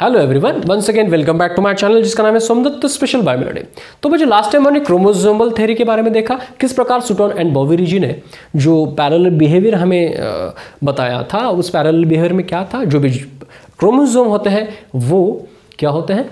Hello everyone, once again welcome back to my channel जिसका नाम है सोमदत्त स्पेशल बायोमेलोडी। तो बच्चों लास्ट टाइम हमने क्रोमोसोमल थ्योरी के बारे में देखा, किस प्रकार सुटोन एंड बोवेरिजी ने जो पैरेलल बिहेवियर हमें बताया था। उस पैरेलल बिहेवियर में क्या था, जो भी क्रोमोसोम होते हैं वो क्या होते हैं,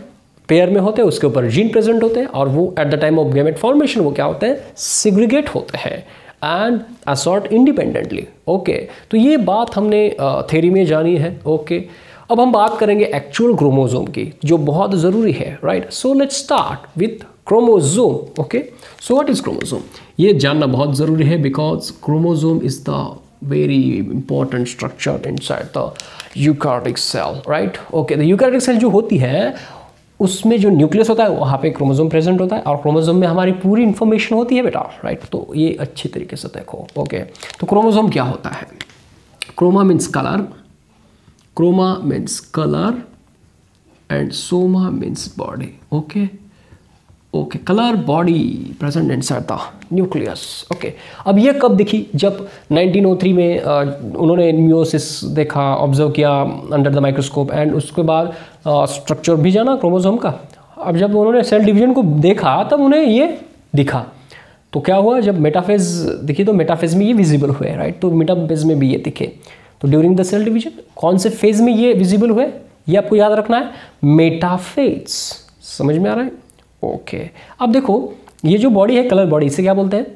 पेयर में होते हैं, उसके ऊपर जीन प्रेजेंट होते हैं और वो at the time of gamete formation वो क्या होते हैं, सेग्रीगेट होते हैं एंड असॉर्ट इंडिपेंडेंटली। ओके, तो ये बात हमने थ्योरी में जानी है। ओके, अब हम बात करेंगे एक्चुअल क्रोमोसोम की, जो बहुत ज़रूरी है, right. So let's start with chromosome. Okay, so what is chromosome, ये जानना बहुत ज़रूरी है because chromosome is the very important structure inside the eukaryotic cell, right. Okay, the eukaryotic cell जो होती है उसमें जो न्यूक्लियस होता है वहाँ पे क्रोमोसोम प्रेजेंट होता है और क्रोमोसोम में हमारी पूरी इंफॉर्मेशन होती है बेटा, राइट। तो ये अच्छी तरीके से देखो। ओके, तो क्रोमोसोम क्या होता है, chroma means colour, chroma means colour and soma means body. Okay okay, colour body present inside the nucleus. Okay, अब ये कब दिखी, जब 1903 में उन्होंने मियोसिस देखा, ऑब्जर्व किया अंडर द माइक्रोस्कोप एंड उसके बाद स्ट्रक्चर भी जाना क्रोमोसोम का। अब जब उन्होंने सेल डिवीजन को देखा तब उन्हें ये दिखा। तो क्या हुआ, जब मेटाफेज दिखी तो मेटाफेज में ये विजिबल हुए, राइट। तो मेटाफेज में भी ये दिखे। तो ड्यूरिंग द सेल डिवीजन कौन से फेज में ये विजिबल हुए, ये आपको याद रखना है, मेटाफेज। समझ में आ रहा है? ओके, अब देखो ये जो बॉडी है कलर बॉडी, इसे क्या बोलते हैं,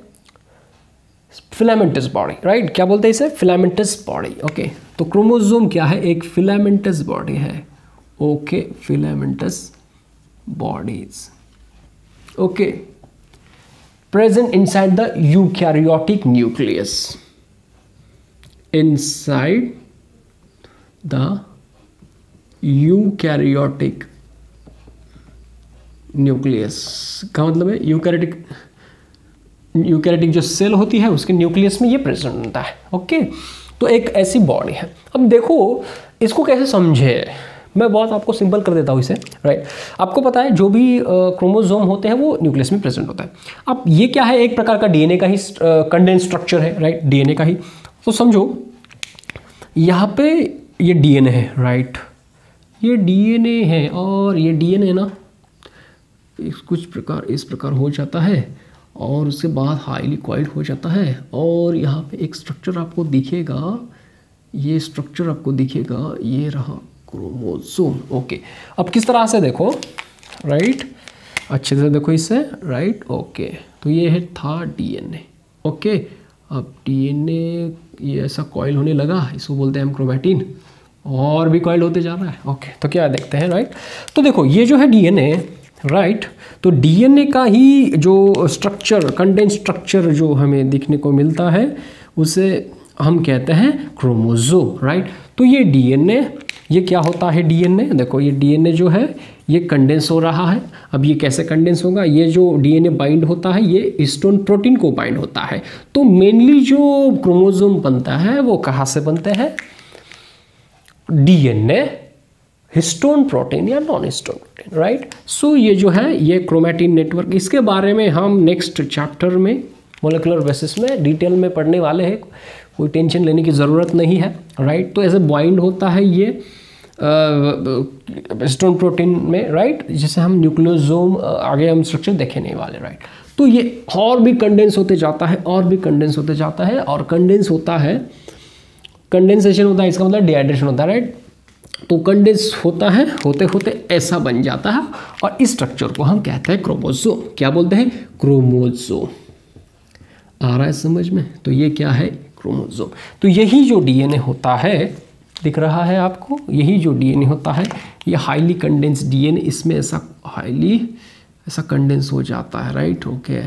फिलामेंटस बॉडी, राइट। क्या बोलते हैं इसे, फिलामेंटस बॉडी। ओके, तो क्रोमोसोम क्या है, एक फिलामेंटस बॉडी है। Okay, filamentous bodies. Okay, present inside the eukaryotic nucleus, inside the eukaryotic nucleus का मतलब है यूकैरियोटिक जो सेल होती है उसके न्यूक्लियस में ये प्रेजेंट होता है। ओके, तो एक ऐसी बॉडी है। अब देखो इसको कैसे समझे, मैं बहुत आपको सिंपल कर देता हूँ इसे, राइट। आपको पता है जो भी क्रोमोसोम होते हैं वो न्यूक्लियस में प्रेजेंट होता है। अब ये क्या है, एक प्रकार का डीएनए का ही कंडेंस स्ट्रक्चर है, राइट, डीएनए का ही। तो समझो यहाँ पे ये डीएनए है, राइट, ये डीएनए है और ये डीएनए ना कुछ प्रकार इस प्रकार हो जाता है और उसके बाद हाईली कॉइल्ड हो जाता है और यहाँ पे एक स्ट्रक्चर आपको दिखेगा, ये स्ट्रक्चर आपको दिखेगा, ये रहा क्रोमोसोम। ओके, अब किस तरह से देखो, राइट, अच्छे से देखो इससे, राइट। ओके, तो ये है था डीएनए। ओके, अब डीएनए ये ऐसा कॉइल होने लगा, इसको बोलते हैं हम क्रोमैटिन, और भी कॉइल होते जा रहा है। ओके, तो क्या देखते हैं, राइट। तो देखो ये जो है डीएनए, राइट, तो डीएनए का ही जो स्ट्रक्चर, कंडेंस स्ट्रक्चर जो हमें देखने को मिलता है उसे हम कहते हैं क्रोमोसोम, राइट। तो ये डीएनए, ये क्या होता है डीएनए, देखो ये डीएनए जो है ये कंडेंस हो रहा है। अब ये कैसे कंडेंस होगा, ये जो डीएनए बाइंड होता है ये हिस्टोन प्रोटीन को बाइंड होता है। तो मेनली जो क्रोमोसोम बनता है वो कहाँ से बनते हैं, डीएनए, हिस्टोन प्रोटीन या नॉन हिस्टोन प्रोटीन, राइट। सो ये जो है ये क्रोमैटिन नेटवर्क, इसके बारे में हम नेक्स्ट चैप्टर में मोलिकुलर बेसिस में डिटेल में पढ़ने वाले हैं, कोई टेंशन लेने की ज़रूरत नहीं है, राइट। तो ऐसे बाइंड होता है ये हिस्टोन प्रोटीन में, राइट, जिसे हम न्यूक्लियोसोम आगे हम स्ट्रक्चर देखेने वाले, राइट। तो ये और भी कंडेंस होते जाता है और भी कंडेंस होते जाता है और कंडेंस होता है, कंडेंसेशन होता है, इसका मतलब डिहाइड्रेशन होता है, राइट। तो कंडेंस होता है, होते होते ऐसा बन जाता है और इस स्ट्रक्चर को हम कहते हैं क्रोमोसोम। क्या बोलते हैं, क्रोमोसोम। आ रहा है समझ में? तो ये क्या है, क्रोमोसोम। तो यही जो डीएनए होता है, दिख रहा है आपको, यही जो डीएनए होता है ये हाईली कंडेंस डीएनए, इसमें ऐसा हाईली ऐसा कंडेंस हो जाता है, राइट। ओके,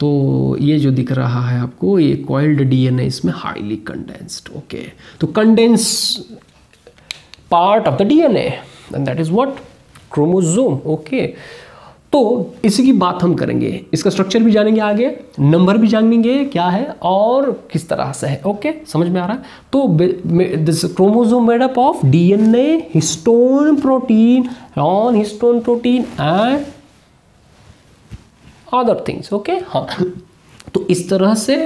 तो ये जो दिख रहा है आपको ये कॉइल्ड डीएनए, इसमें हाईली कंडेंस्ड। ओके, तो condense part of the DNA and that is what, chromosome. Okay, तो इसी की बात हम करेंगे, इसका स्ट्रक्चर भी जानेंगे, आगे नंबर भी जानेंगे क्या है और किस तरह से है। ओके, समझ में आ रहा है? तो this chromosome made up of DNA, histone protein, non histone protein and other things. Okay, हाँ, तो इस तरह से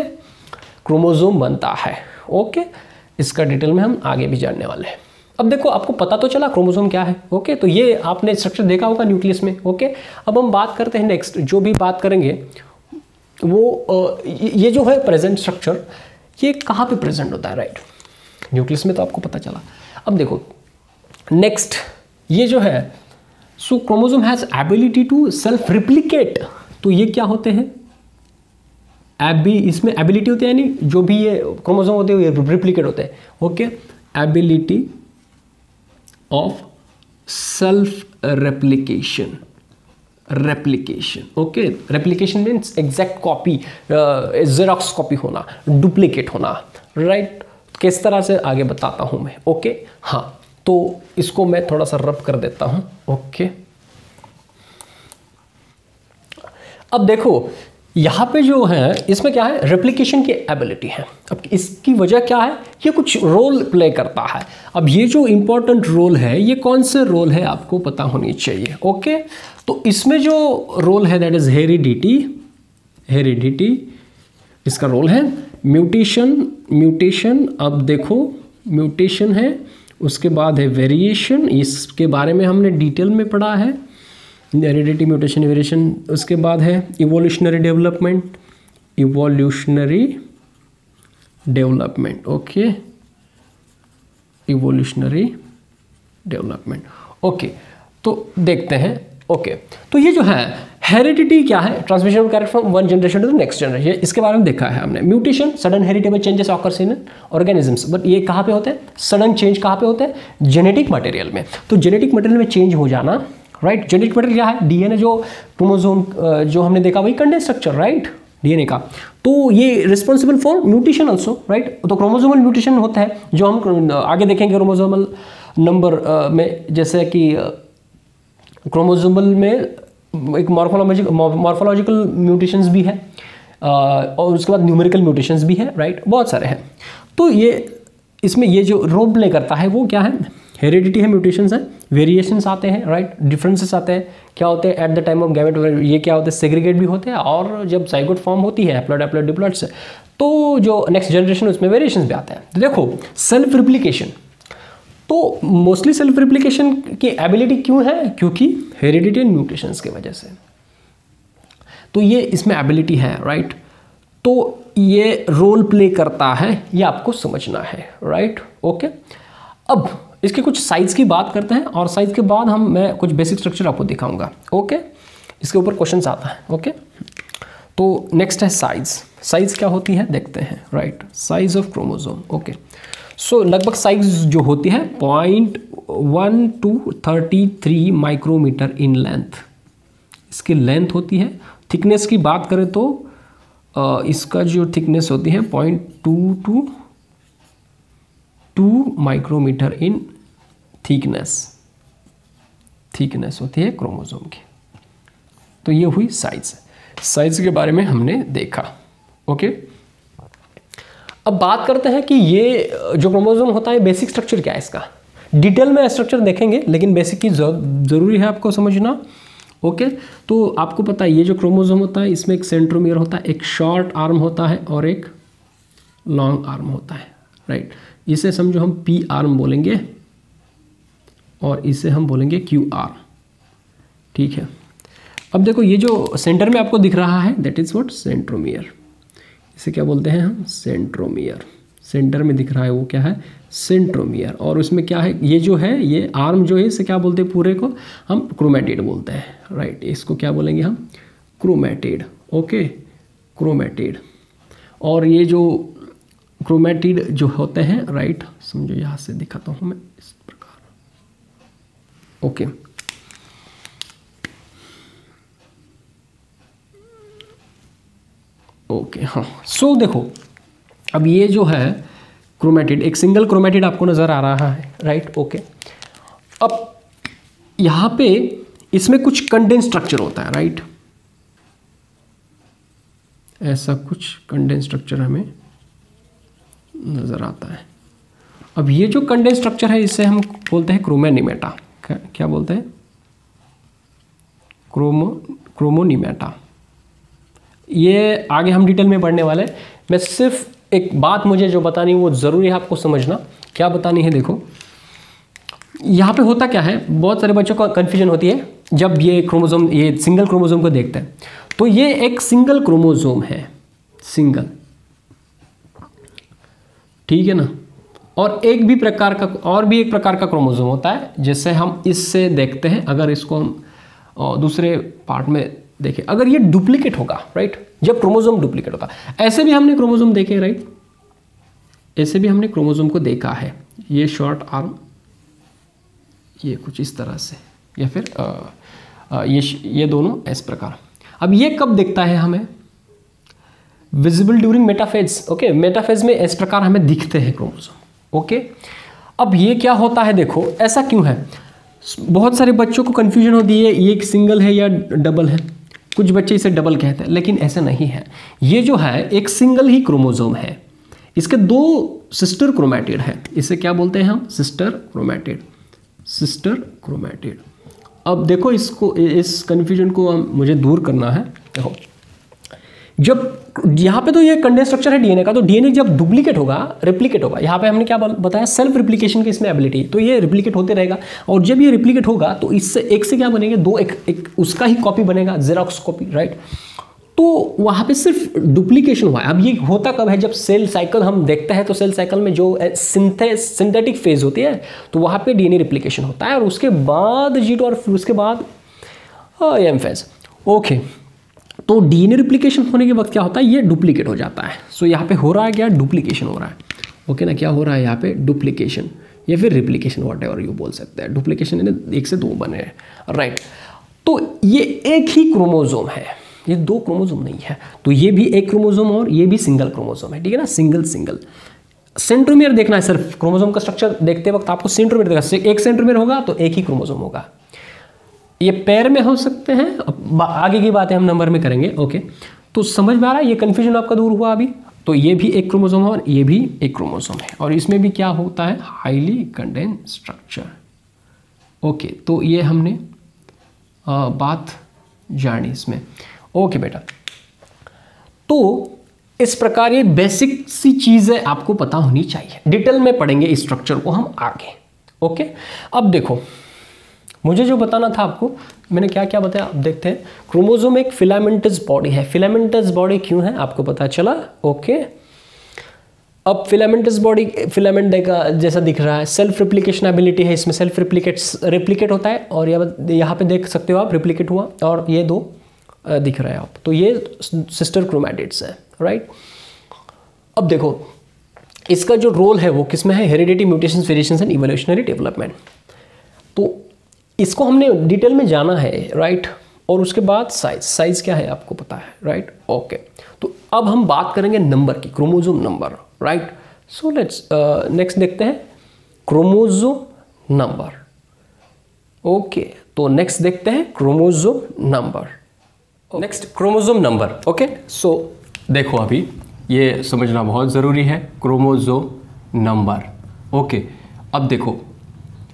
क्रोमोसोम बनता है। ओके, इसका डिटेल में हम आगे भी जानने वाले हैं। अब देखो आपको पता तो चला क्रोमोसोम क्या है। ओके, तो ये आपने स्ट्रक्चर देखा होगा न्यूक्लियस में। ओके, अब हम बात करते हैं नेक्स्ट, जो भी बात करेंगे वो ये जो है प्रेजेंट स्ट्रक्चर, ये कहाँ पे प्रेजेंट होता है, राइट, न्यूक्लियस में, तो आपको पता चला। अब देखो नेक्स्ट, ये जो है, so chromosome has ability to self replicate. तो ये क्या होते हैं, इसमें एबिलिटी होती है, यानी जो भी ये क्रोमोसोम होते हैं ये रिप्लिकेट होते हैं। Okay, ability of self replication, okay, replication means exact copy, xerox copy होना, डुप्लीकेट होना, राइट। किस तरह से आगे बताता हूं मैं। ओके, हाँ, तो इसको मैं थोड़ा सा रब कर देता हूं। ओके, अब देखो यहाँ पे जो है, इसमें क्या है, रेप्लिकेशन की एबिलिटी है। अब इसकी वजह क्या है, ये कुछ रोल प्ले करता है। अब ये जो इंपॉर्टेंट रोल है, ये कौन से रोल है आपको पता होनी चाहिए। ओके, तो इसमें जो रोल है दैट इज हेरिडिटी, इसका रोल है म्यूटेशन। अब देखो म्यूटेशन है, उसके बाद है वेरिएशन, इसके बारे में हमने डिटेल में पढ़ा है, हेरिडिटी, म्यूटेशन, वेरिएशन। उसके बाद है evolutionary development, okay, evolutionary development. Okay, तो देखते हैं। ओके, तो ये जो है हेरिडिटी क्या है, transmission of character from one generation to the next generation, इसके बारे में देखा है हमने। Mutation, sudden heritable changes occurs in organisms, but ये कहाँ पे होते हैं, सडन चेंज कहाँ पे होते हैं, जेनेटिक मटेरियल में। तो जेनेटिक मटेरियल में चेंज हो जाना, राइट। जेनेटिक मटेरियल क्या है, डीएनए, जो क्रोमोसोम जो हमने देखा वही कंडेंस स्ट्रक्चर, राइट, डीएनए का। तो ये responsible for mutation also, right. तो क्रोमोसोमल म्यूटेशन होता है, जो हम आगे देखेंगे क्रोमोसोमल नंबर में, जैसे कि क्रोमोसोमल में एक मॉर्फोलॉजिकल म्यूटेशंस भी है, और उसके बाद न्यूमेरिकल म्यूटेशंस भी है, राइट, बहुत सारे हैं। तो ये इसमें ये जो रोल प्ले करता है वो क्या है, हेरिडिटी है, म्यूटेशंस है, वेरिएशंस आते हैं, राइट, डिफरेंसेस आते हैं। क्या होते हैं at the time of gamete, ये क्या होते हैं, सेग्रीगेट भी होते हैं, और जब जाइगोट फॉर्म होती है हैप्लॉइड डिप्लॉइड से, तो जो नेक्स्ट जनरेशन उसमें वेरिएशंस भी आते हैं। तो देखो सेल्फ रिप्लिकेशन, तो मोस्टली सेल्फ रिप्लिकेशन की एबिलिटी क्यों है, क्योंकि हेरिडिटी एंड म्यूटेशंस की वजह से, तो ये इसमें एबिलिटी है, राइट। तो ये रोल प्ले करता है, ये आपको समझना है, राइट। ओके, अब इसके कुछ साइज की बात करते हैं, और साइज के बाद मैं कुछ बेसिक स्ट्रक्चर आपको दिखाऊंगा। ओके, इसके ऊपर क्वेश्चंस आता है। ओके, तो नेक्स्ट है साइज क्या होती है देखते हैं, right, size of chromosome. Okay, so लगभग साइज जो होती है 0.1 to 33 माइक्रोमीटर इन लेंथ, इसकी लेंथ होती है। थिकनेस की बात करें तो इसका जो थिकनेस होती है 0.2 to 2 माइक्रोमीटर इन थिकनेस होती है क्रोमोसोम की। तो ये हुई साइज के बारे में हमने देखा। ओके, अब बात करते हैं कि ये जो क्रोमोसोम होता है बेसिक स्ट्रक्चर क्या है इसका। डिटेल में स्ट्रक्चर देखेंगे, लेकिन बेसिक की जरूरी है आपको समझना। ओके, तो आपको पता है ये जो क्रोमोसोम होता है इसमें एक सेंट्रोमियर होता है, एक शॉर्ट आर्म होता है और एक लॉन्ग आर्म होता है, राइट। इसे समझो हम पी आर्म बोलेंगे और इसे हम बोलेंगे क्यू आर, ठीक है। अब देखो ये जो सेंटर में आपको दिख रहा है दैट इज व्हाट, सेंट्रोमियर। इसे क्या बोलते हैं हम, सेंट्रोमियर। सेंटर में दिख रहा है वो क्या है, सेंट्रोमियर। और उसमें क्या है, ये जो है ये आर्म जो है इसे क्या बोलते हैं, पूरे को हम क्रोमेटिड बोलते हैं, राइट। इसको क्या बोलेंगे हम, क्रोमेटिड। Okay, chromatid. और ये जो क्रोमेटिड जो होते हैं, राइट, समझो यहाँ से दिखाता हूँ मैं इस प्रकार। ओके, ओके, हाँ। सो देखो अब ये जो है क्रोमेटिड, एक सिंगल क्रोमेटिड आपको नजर आ रहा है, राइट। ओके, अब यहाँ पे इसमें कुछ कंडेंस स्ट्रक्चर होता है, राइट। ऐसा कुछ कंडेंस स्ट्रक्चर हमें नजर आता है। अब ये जो कंडेंस स्ट्रक्चर है इसे हम बोलते हैं क्रोमोनिमेटा। क्या बोलते हैं, क्रोमोनिमेटा। ये आगे हम डिटेल में पढ़ने वाले। मैं सिर्फ एक बात मुझे जो बतानी है वो ज़रूरी है आपको समझना। क्या बतानी है, देखो यहाँ पे होता क्या है, बहुत सारे बच्चों को कन्फ्यूजन होती है जब ये क्रोमोसोम, ये सिंगल क्रोमोसोम को देखते हैं। तो ये एक सिंगल क्रोमोसोम है, सिंगल, ठीक है ना। और एक भी प्रकार का, और भी एक प्रकार का क्रोमोसोम होता है, जैसे हम इससे देखते हैं। अगर इसको हम दूसरे पार्ट में देखें, अगर ये डुप्लीकेट होगा, राइट, जब क्रोमोसोम डुप्लीकेट होता है, ऐसे भी हमने क्रोमोसोम देखे, राइट, ऐसे भी हमने क्रोमोसोम को देखा है। ये शॉर्ट आर्म, ये कुछ इस तरह से, या फिर ये दोनों इस प्रकार। अब ये कब दिखता है हमें? Visible during metaphase. Okay, metaphase में इस प्रकार हमें दिखते हैं क्रोमोसोम। ओके, अब ये क्या होता है, देखो ऐसा क्यों है, बहुत सारे बच्चों को कंफ्यूजन होती है, ये एक सिंगल है या डबल है। कुछ बच्चे इसे डबल कहते हैं, लेकिन ऐसा नहीं है। ये जो है एक सिंगल ही क्रोमोसोम है, इसके दो सिस्टर क्रोमैटिड है। इसे क्या बोलते हैं हम? Sister chromatid, sister chromatid. अब देखो इसको, इस कन्फ्यूजन को मुझे दूर करना है। देखो, जब यहाँ पे तो ये कंडेंस स्ट्रक्चर है डीएनए का, तो डीएनए जब डुप्लीकेट होगा, रेप्लिकेट होगा, यहाँ पे हमने क्या बताया, सेल्फ रिप्लिकेशन की इसमें एबिलिटी, तो ये रिप्लिकेट होते रहेगा। और जब ये रिप्लिकेट होगा तो इससे एक से क्या बनेंगे, दो, एक उसका ही कॉपी बनेगा, जेरॉक्स कॉपी, राइट। तो वहाँ पे सिर्फ डुप्लीकेशन हुआ है। अब ये होता कब है, जब सेल साइकिल हम देखते हैं, तो सेल साइकिल में जो सिंथेटिक फेज होती है, तो वहाँ पे डीएनए रिप्लिकेशन होता है, और उसके बाद G2 और फिर उसके बाद एम फेज। ओके, तो डीएनए रिप्लिकेशन होने के वक्त क्या होता है, ये डुप्लीकेट हो जाता है। सो यहाँ पे हो रहा है क्या, डुप्लीकेशन हो रहा है। ओके ना, क्या हो रहा है यहाँ पे, डुप्लीकेशन या फिर रिप्लिकेशन, व्हाटएवर यू बोल सकते हैं। डुप्लीकेशन यानी एक से दो बने हैं, राइट। तो ये एक ही क्रोमोसोम है, ये दो क्रोमोसोम नहीं है। तो ये भी एक क्रोमोसोम और ये भी सिंगल क्रोमोसोम है, ठीक है ना, सिंगल सिंगल। सेंट्रोमियर देखना है, सिर्फ क्रोमोसोम का स्ट्रक्चर देखते वक्त आपको सेंट्रोमियर देखना, एक सेंट्रोमियर होगा तो एक ही क्रोमोसोम होगा। ये पैर में हो सकते हैं, आगे की बातें हम नंबर में करेंगे। ओके, तो समझ में आ रहा है, ये कंफ्यूजन आपका दूर हुआ अभी। तो ये भी एक क्रोमोसोम है और ये भी एक क्रोमोसोम है, और इसमें भी क्या होता है, हाईली कंडेंस्ड स्ट्रक्चर। ओके, तो ये हमने बात जानी इसमें। ओके बेटा, तो इस प्रकार ये बेसिक सी चीज़ें आपको पता होनी चाहिए। डिटेल में पढ़ेंगे इस स्ट्रक्चर को हम आगे। ओके, अब देखो, मुझे जो बताना था आपको, मैंने क्या क्या बताया, अब देखते हैं। क्रोमोसोम एक फिलामेंटस बॉडी है। फिलामेंटस बॉडी क्यों है आपको पता चला। ओके, अब फिलामेंटस बॉडी, फिलामेंट देखा जैसा दिख रहा है, सेल्फ रिप्लिकेशन एबिलिटी है इसमें, सेल्फ रिप्लिकेट होता है, और यहाँ पे देख सकते हो आप, रिप्लिकेट हुआ, और ये दो दिख रहा है आप, तो ये सिस्टर क्रोमैटिड्स है, राइट। अब देखो, इसका जो रोल है वो किसमें है, heredity, mutations, variations and evolutionary development. तो इसको हमने डिटेल में जाना है, राइट। और उसके बाद साइज क्या है आपको पता है, राइट। ओके, तो अब हम बात करेंगे नंबर की, chromosome number, right. So let's next देखते हैं क्रोमोसोम नंबर। ओके, तो नेक्स्ट देखते हैं chromosome number. Next chromosome number. Okay, so देखो, अभी ये समझना बहुत ज़रूरी है, क्रोमोसोम नंबर। ओके, अब देखो,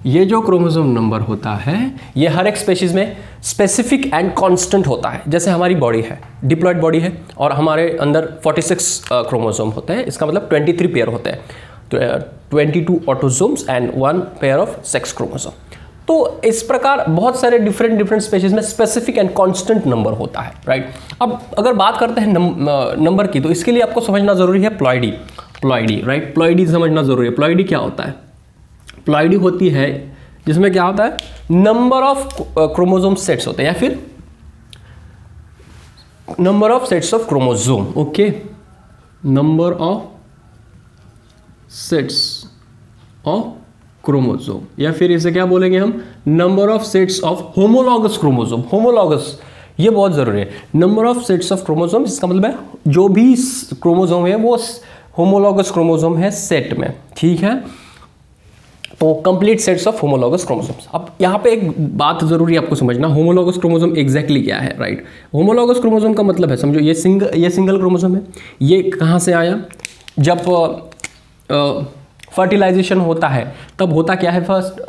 ये जो क्रोमोसोम नंबर होता है, ये हर एक स्पेशीज में स्पेसिफिक एंड कांस्टेंट होता है। जैसे हमारी बॉडी है, डिप्लॉयड बॉडी है, और हमारे अंदर 46 क्रोमोसोम होते हैं, इसका मतलब 23 पेयर होते हैं, तो 22 autosomes and 1 pair of sex chromosome. तो इस प्रकार बहुत सारे डिफरेंट स्पेशीज में स्पेसिफिक एंड कांस्टेंट नंबर होता है, राइट। अब अगर बात करते हैं नंबर की, तो इसके लिए आपको समझना जरूरी है प्लॉइडी, राइट। प्लॉइडी समझना जरूरी है। प्लॉइडी क्या होता है, प्लॉइडी होती है जिसमें क्या होता है, नंबर ऑफ क्रोमोसोम सेट्स होते हैं, या फिर number of sets of chromosome. Okay, number of sets of chromosome, या फिर इसे क्या बोलेंगे हम, number of sets of homologous chromosome. Homologous ये बहुत जरूरी है। Number of sets of chromosome, इसका मतलब है जो भी क्रोमोसोम है वो होमोलॉगस क्रोमोसोम है सेट में, ठीक है। तो complete sets of homologous chromosomes. अब यहाँ पे एक बात जरूरी आपको समझना, होमोलॉगस क्रोमोसोम एग्जैक्टली क्या है, राइट। होमोलॉगस क्रोमोसोम का मतलब है, समझो ये सिंगल क्रोमोसोम है। ये कहाँ से आया, जब फर्टिलाइजेशन होता है तब होता क्या है, फर्स्ट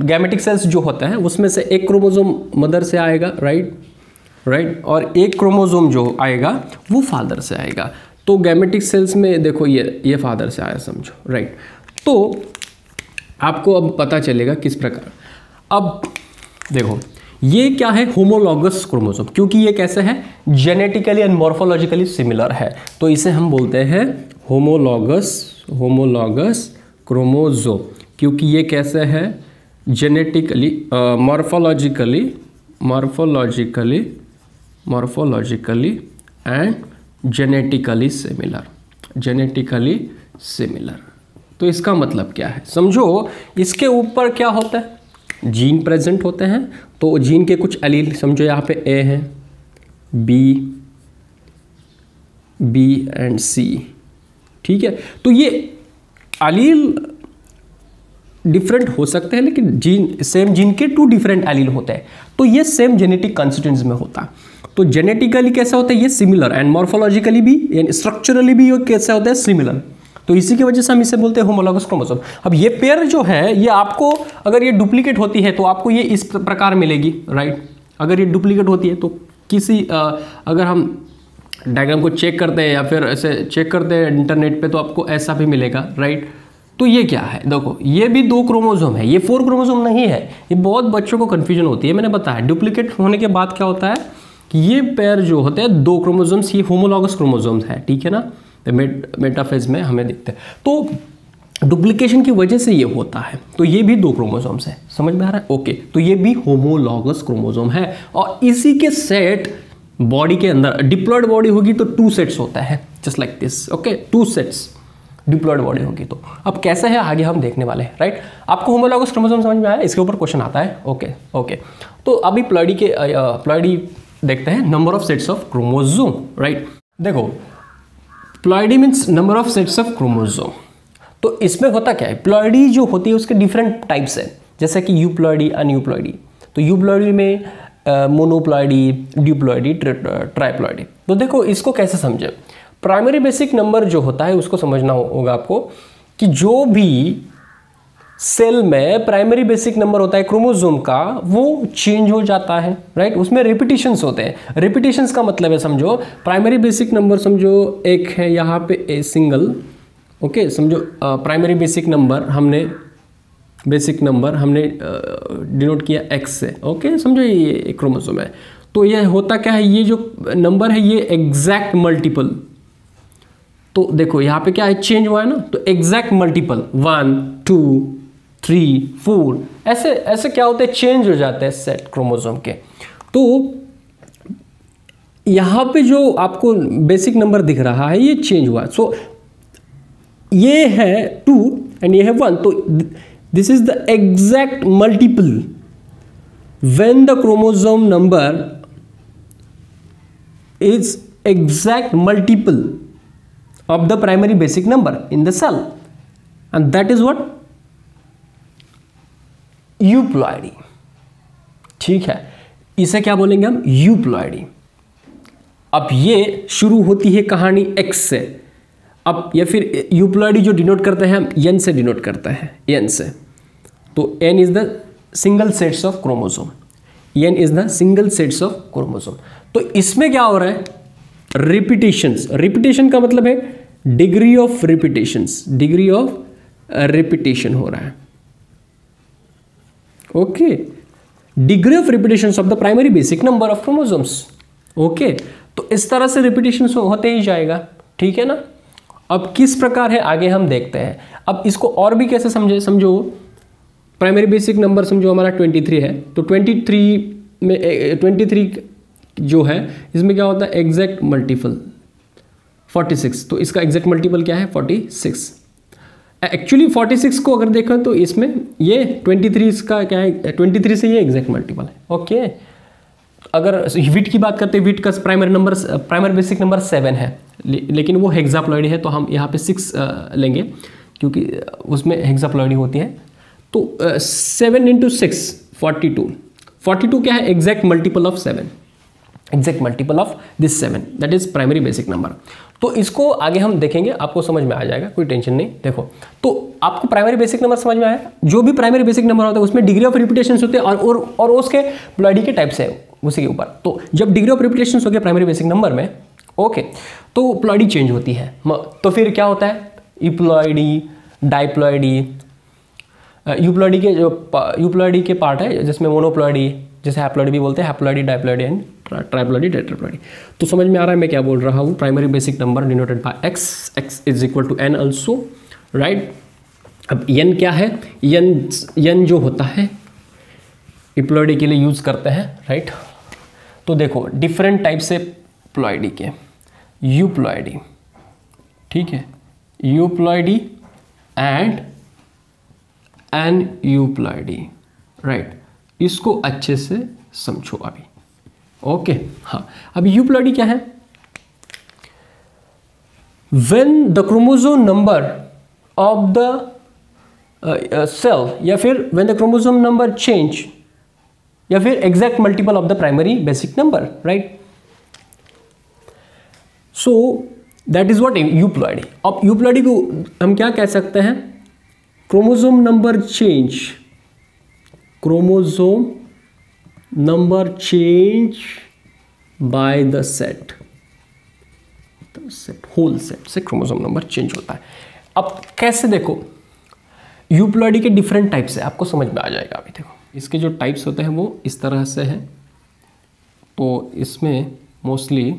गैमेटिक सेल्स जो होते हैं उसमें से एक क्रोमोसोम मदर से आएगा, राइट, और एक क्रोमोसोम जो आएगा वो फादर से आएगा। तो गैमेटिक सेल्स में देखो, ये फादर से आया समझो, राइट। तो आपको अब पता चलेगा किस प्रकार। अब देखो ये क्या है, होमोलॉगस क्रोमोसोम, क्योंकि ये कैसे है, जेनेटिकली एंड मॉर्फोलॉजिकली सिमिलर है, तो इसे हम बोलते हैं होमोलॉगस क्रोमोसोम, क्योंकि ये कैसे है, genetically morphologically and genetically similar. तो इसका मतलब क्या है, समझो इसके ऊपर क्या होता है, जीन प्रेजेंट होते हैं, तो जीन के कुछ एलील, समझो यहाँ पे ए है, बी एंड सी, ठीक है। तो ये एलील डिफरेंट हो सकते हैं, लेकिन जीन सेम जीन के 2 डिफरेंट एलील होते हैं, तो ये सेम जेनेटिक कॉन्स्टिट्यूएंट्स में होता है। तो जेनेटिकली कैसा होता है, ये सिमिलर, एंड मॉर्फोलॉजिकली भी यानी स्ट्रक्चरली भी ये कैसा होता है, सिमिलर। तो इसी की वजह से हम इसे बोलते हैं होमोलॉगस क्रोमोसोम। अब ये पेयर जो है, ये आपको अगर ये डुप्लीकेट होती है तो आपको ये इस प्रकार मिलेगी, राइट। अगर ये डुप्लीकेट होती है तो किसी अगर हम डायग्राम को चेक करते हैं या फिर ऐसे चेक करते हैं इंटरनेट पे, तो आपको ऐसा भी मिलेगा, राइट। तो ये क्या है, देखो ये भी 2 क्रोमोसोम है, ये 4 क्रोमोसोम नहीं है। ये बहुत बच्चों को कन्फ्यूजन होती है, मैंने बताया डुप्लीकेट होने के बाद क्या होता है कि ये पेयर जो होते हैं 2 क्रोमोसोम्स, ये होमोलॉगस क्रोमोसोम्स है, ठीक है ना। मेटाफेज में हमें दिखते हैं, तो डुप्लीकेशन की वजह से ये होता है। तो ये भी 2 क्रोमोसोम्स है, समझ में आ रहा है, ओके। तो ये भी होमोलॉगस क्रोमोसोम है, और इसी के सेट बॉडी के अंदर, डिप्लॉयड बॉडी होगी तो 2 सेट्स होता है, just like this, okay, 2 sets diploid body होगी। तो अब कैसे है आगे हम देखने वाले हैं, राइट। आपको होमोलॉगस क्रोमोसोम समझ में आया, इसके ऊपर क्वेश्चन आता है, ओके। तो अभी प्लॉइडी देखते हैं, number of sets of chromosome, right. देखो ploidy means number of sets of chromosome. तो इसमें होता क्या है, प्लॉइडी जो होती है उसके डिफरेंट टाइप्स है, जैसे कि यूप्लॉइडी, अनयूप्लॉइडी। तो यूप्लॉइडी में मोनोप्लॉइडी, ड्यूप्लॉइडी, ट्राइप्लॉइडी। तो देखो इसको कैसे समझे, प्राइमरी बेसिक नंबर जो होता है उसको समझना होगा आपको, कि जो भी सेल में प्राइमरी बेसिक नंबर होता है क्रोमोसोम का, वो चेंज हो जाता है, राइट। उसमें रिपीटिशंस होते हैं। रिपीटिशंस का मतलब है, समझो प्राइमरी बेसिक नंबर, समझो एक है यहाँ पे ए सिंगल, ओके, समझो प्राइमरी बेसिक नंबर हमने डिनोट किया एक्स से, ओके, समझो ये क्रोमोसोम है। तो ये होता क्या है, ये जो नंबर है ये एग्जैक्ट मल्टीपल, तो देखो यहाँ पे क्या है, चेंज हुआ है ना, तो एग्जैक्ट मल्टीपल 1 2 3 4 ऐसे क्या होते हैं, चेंज हो जाते हैं सेट क्रोमोसोम के। तो यहाँ पे जो आपको बेसिक नंबर दिख रहा है ये चेंज हुआ, सो ये है 2 एंड ये है 1, तो this is the exact multiple when the chromosome number is exact multiple of the primary basic number in the cell, and that is what euploidy, ठीक है। इसे क्या बोलेंगे हम, यूप्लॉइडी। अब ये शुरू होती है कहानी x से, अब या फिर यूप्लॉइडी जो डिनोट करते हैं हम n से डिनोट करते हैं, n से। तो n is the single sets of chromosome, n is the single sets of chromosome. तो इसमें क्या हो रहा है, रिपीटेशंस। रिपीटेशन का मतलब है degree of repetitions, degree of repetition हो रहा है, okay, degree of repetitions of the primary basic number of chromosomes, okay. तो इस तरह से रिपीटेशंस होते ही जाएगा, ठीक है ना। अब किस प्रकार है आगे हम देखते हैं। अब इसको और भी कैसे समझे, समझो प्राइमरी बेसिक नंबर समझो हमारा 23 है, तो 23 में 23 जो है इसमें क्या होता है, एग्जैक्ट मल्टीपल 46, तो इसका एग्जैक्ट मल्टीपल क्या है 46। एक्चुअली 46 को अगर देखें तो इसमें ये 23 का क्या है, 23 से ये एग्जैक्ट मल्टीपल है, ओके। अगर विट की बात करते हैं, विट का प्राइमरी बेसिक नंबर 7 है, लेकिन वो हेक्साप्लॉइडी है, तो हम यहाँ पे 6 लेंगे क्योंकि उसमें हेक्साप्लॉइडी होती है। तो 7 × 6 42, 42 क्या है, exact multiple of 7, exact multiple of this 7, that is primary basic number. तो इसको आगे हम देखेंगे, आपको समझ में आ जाएगा, कोई टेंशन नहीं। देखो तो आपको प्राइमरी बेसिक नंबर समझ में आया, जो भी प्राइमरी बेसिक नंबर होता है उसमें डिग्री ऑफ रिपीटेशंस होते हैं और उसके प्लॉइडी के टाइप्स है उसी के ऊपर। तो जब डिग्री ऑफ रिपीटेशंस हो गया प्राइमरी बेसिक नंबर में, ओके, तो प्लॉइडी चेंज होती है। तो फिर क्या होता है, इप्लॉइडी, डाइप्लॉइडी, यूप्लॉइडी के जो यूप्लॉइडी के पार्ट है जिसमें मोनोप्लॉइडी, जैसे हैप्लॉइडी भी बोलते हैं, हैप्लॉइडी, डाइप्लॉइडी एंड ट्राइप्लॉइडी, टेट्राप्लॉइडी। तो समझ में आ रहा है मैं क्या बोल रहा हूँ। Primary basic number denoted by X, X is equal to N also, right. अब एन क्या है, एन जो होता है यूप्लॉइडी के लिए यूज करते हैं, राइट। तो देखो डिफरेंट टाइप से प्लॉइडी के, यूप्लॉइडी, ठीक है, euploidy and N euploidy, right. इसको अच्छे से समझो अभी, ओके। हाँ, अभी यूप्लॉइडी क्या है, when the chromosome number of the cell या फिर when the chromosome number change या फिर exact multiple of the primary basic number, right. So that is what euploidy. अब यूप्लॉइडी को हम क्या कह सकते हैं, chromosome number change, chromosome number change by the set, whole set से क्रोमोसोम नंबर चेंज होता है। अब कैसे, देखो यूप्लॉइडी के डिफरेंट टाइप्स है, आपको समझ में आ जाएगा। अभी देखो इसके जो टाइप्स होते हैं वो इस तरह से हैं। तो इसमें मोस्टली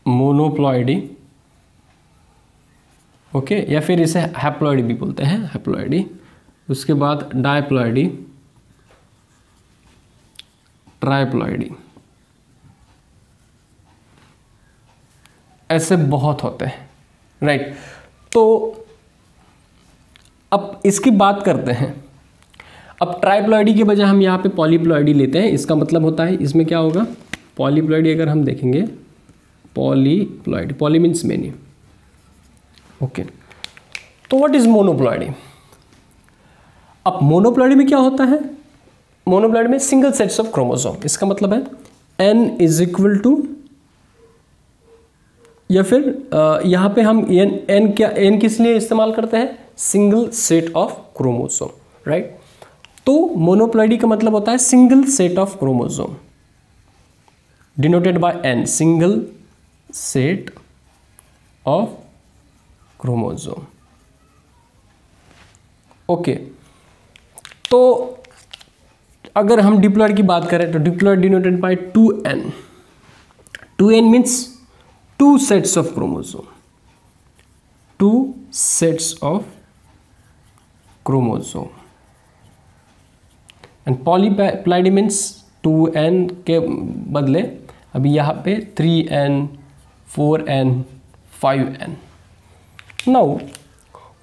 मोनोप्लॉइडी, ओके, या फिर इसे हैप्लॉइडी भी बोलते हैं, हैप्लॉइडी। उसके बाद डायप्लॉइडी, ट्राइप्लॉइडी, ऐसे बहुत होते हैं, राइट। तो अब इसकी बात करते हैं। अब ट्राइप्लॉइडी के बजाय हम यहाँ पे पॉलीप्लॉइडी लेते हैं। इसका मतलब होता है इसमें क्या होगा, पॉलीप्लॉइडी अगर हम देखेंगे, polyploidy, poly means many, okay. तो व्हाट इज मोनोप्लॉइडी। अब मोनोप्लॉइडी में क्या होता है, मोनोप्लॉइडी में सिंगल सेट्स ऑफ क्रोमोसोम। इसका मतलब है n इज इक्वल टू, या फिर यहाँ पे हम n क्या, n किस लिए इस्तेमाल करते हैं, single set of chromosome, right. तो मोनोप्लॉइडी का मतलब होता है single set of chromosome denoted by n, single set of chromosome, okay. तो अगर हम डिप्लॉइड की बात करें तो diploid denoted by 2n, 2n means 2 sets of chromosome, 2 sets of chromosome, and polyploidy means 2n के बदले अभी यहाँ पे 3n, 4n, 5n. Now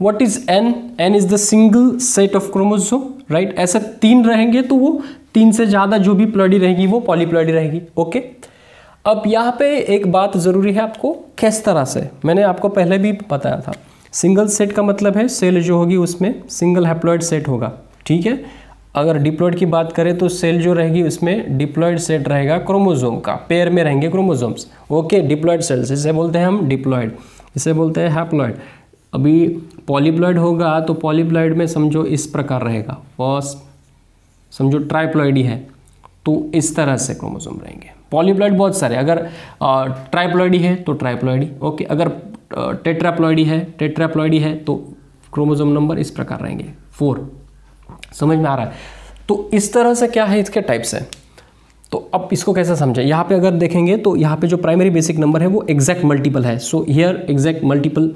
what is n? n is the single set of chromosome, right? ऐसे 3 रहेंगे तो वो 3 से ज़्यादा जो भी प्लॉइडी रहेगी वो पॉलीप्लॉइडी रहेगी, ओके। अब यहाँ पे एक बात ज़रूरी है आपको, किस तरह से, मैंने आपको पहले भी बताया था, सिंगल सेट का मतलब है सेल जो होगी उसमें सिंगल हैप्लॉइड सेट होगा, ठीक है। अगर डिप्लॉइड की बात करें तो सेल जो रहेगी उसमें डिप्लॉइड सेट रहेगा क्रोमोसोम का, पेयर में रहेंगे क्रोमोसोम्स, ओके। डिप्लॉइड सेल्स, इसे बोलते हैं हम डिप्लॉइड, इसे बोलते हैं हैप्लॉइड। अभी पॉलीप्लॉइड होगा तो पॉलीप्लॉइड में समझो इस प्रकार रहेगा, फर्स्ट समझो ट्राइप्लॉइडी है तो इस तरह से क्रोमोसोम रहेंगे। पॉलीप्लॉइड बहुत सारे, अगर ट्राइप्लॉइडी है तो ट्राइप्लॉइडी, ओके। अगर टेट्राप्लॉइडी है तो क्रोमोसोम नंबर इस प्रकार रहेंगे, 4। समझ में आ रहा है। तो इस तरह से क्या है, इसके टाइप्स हैं। तो अब इसको कैसे समझें, यहाँ पे अगर देखेंगे तो यहाँ पे जो प्राइमरी बेसिक नंबर है वो एग्जैक्ट मल्टीपल है, सो हियर एग्जैक्ट मल्टीपल।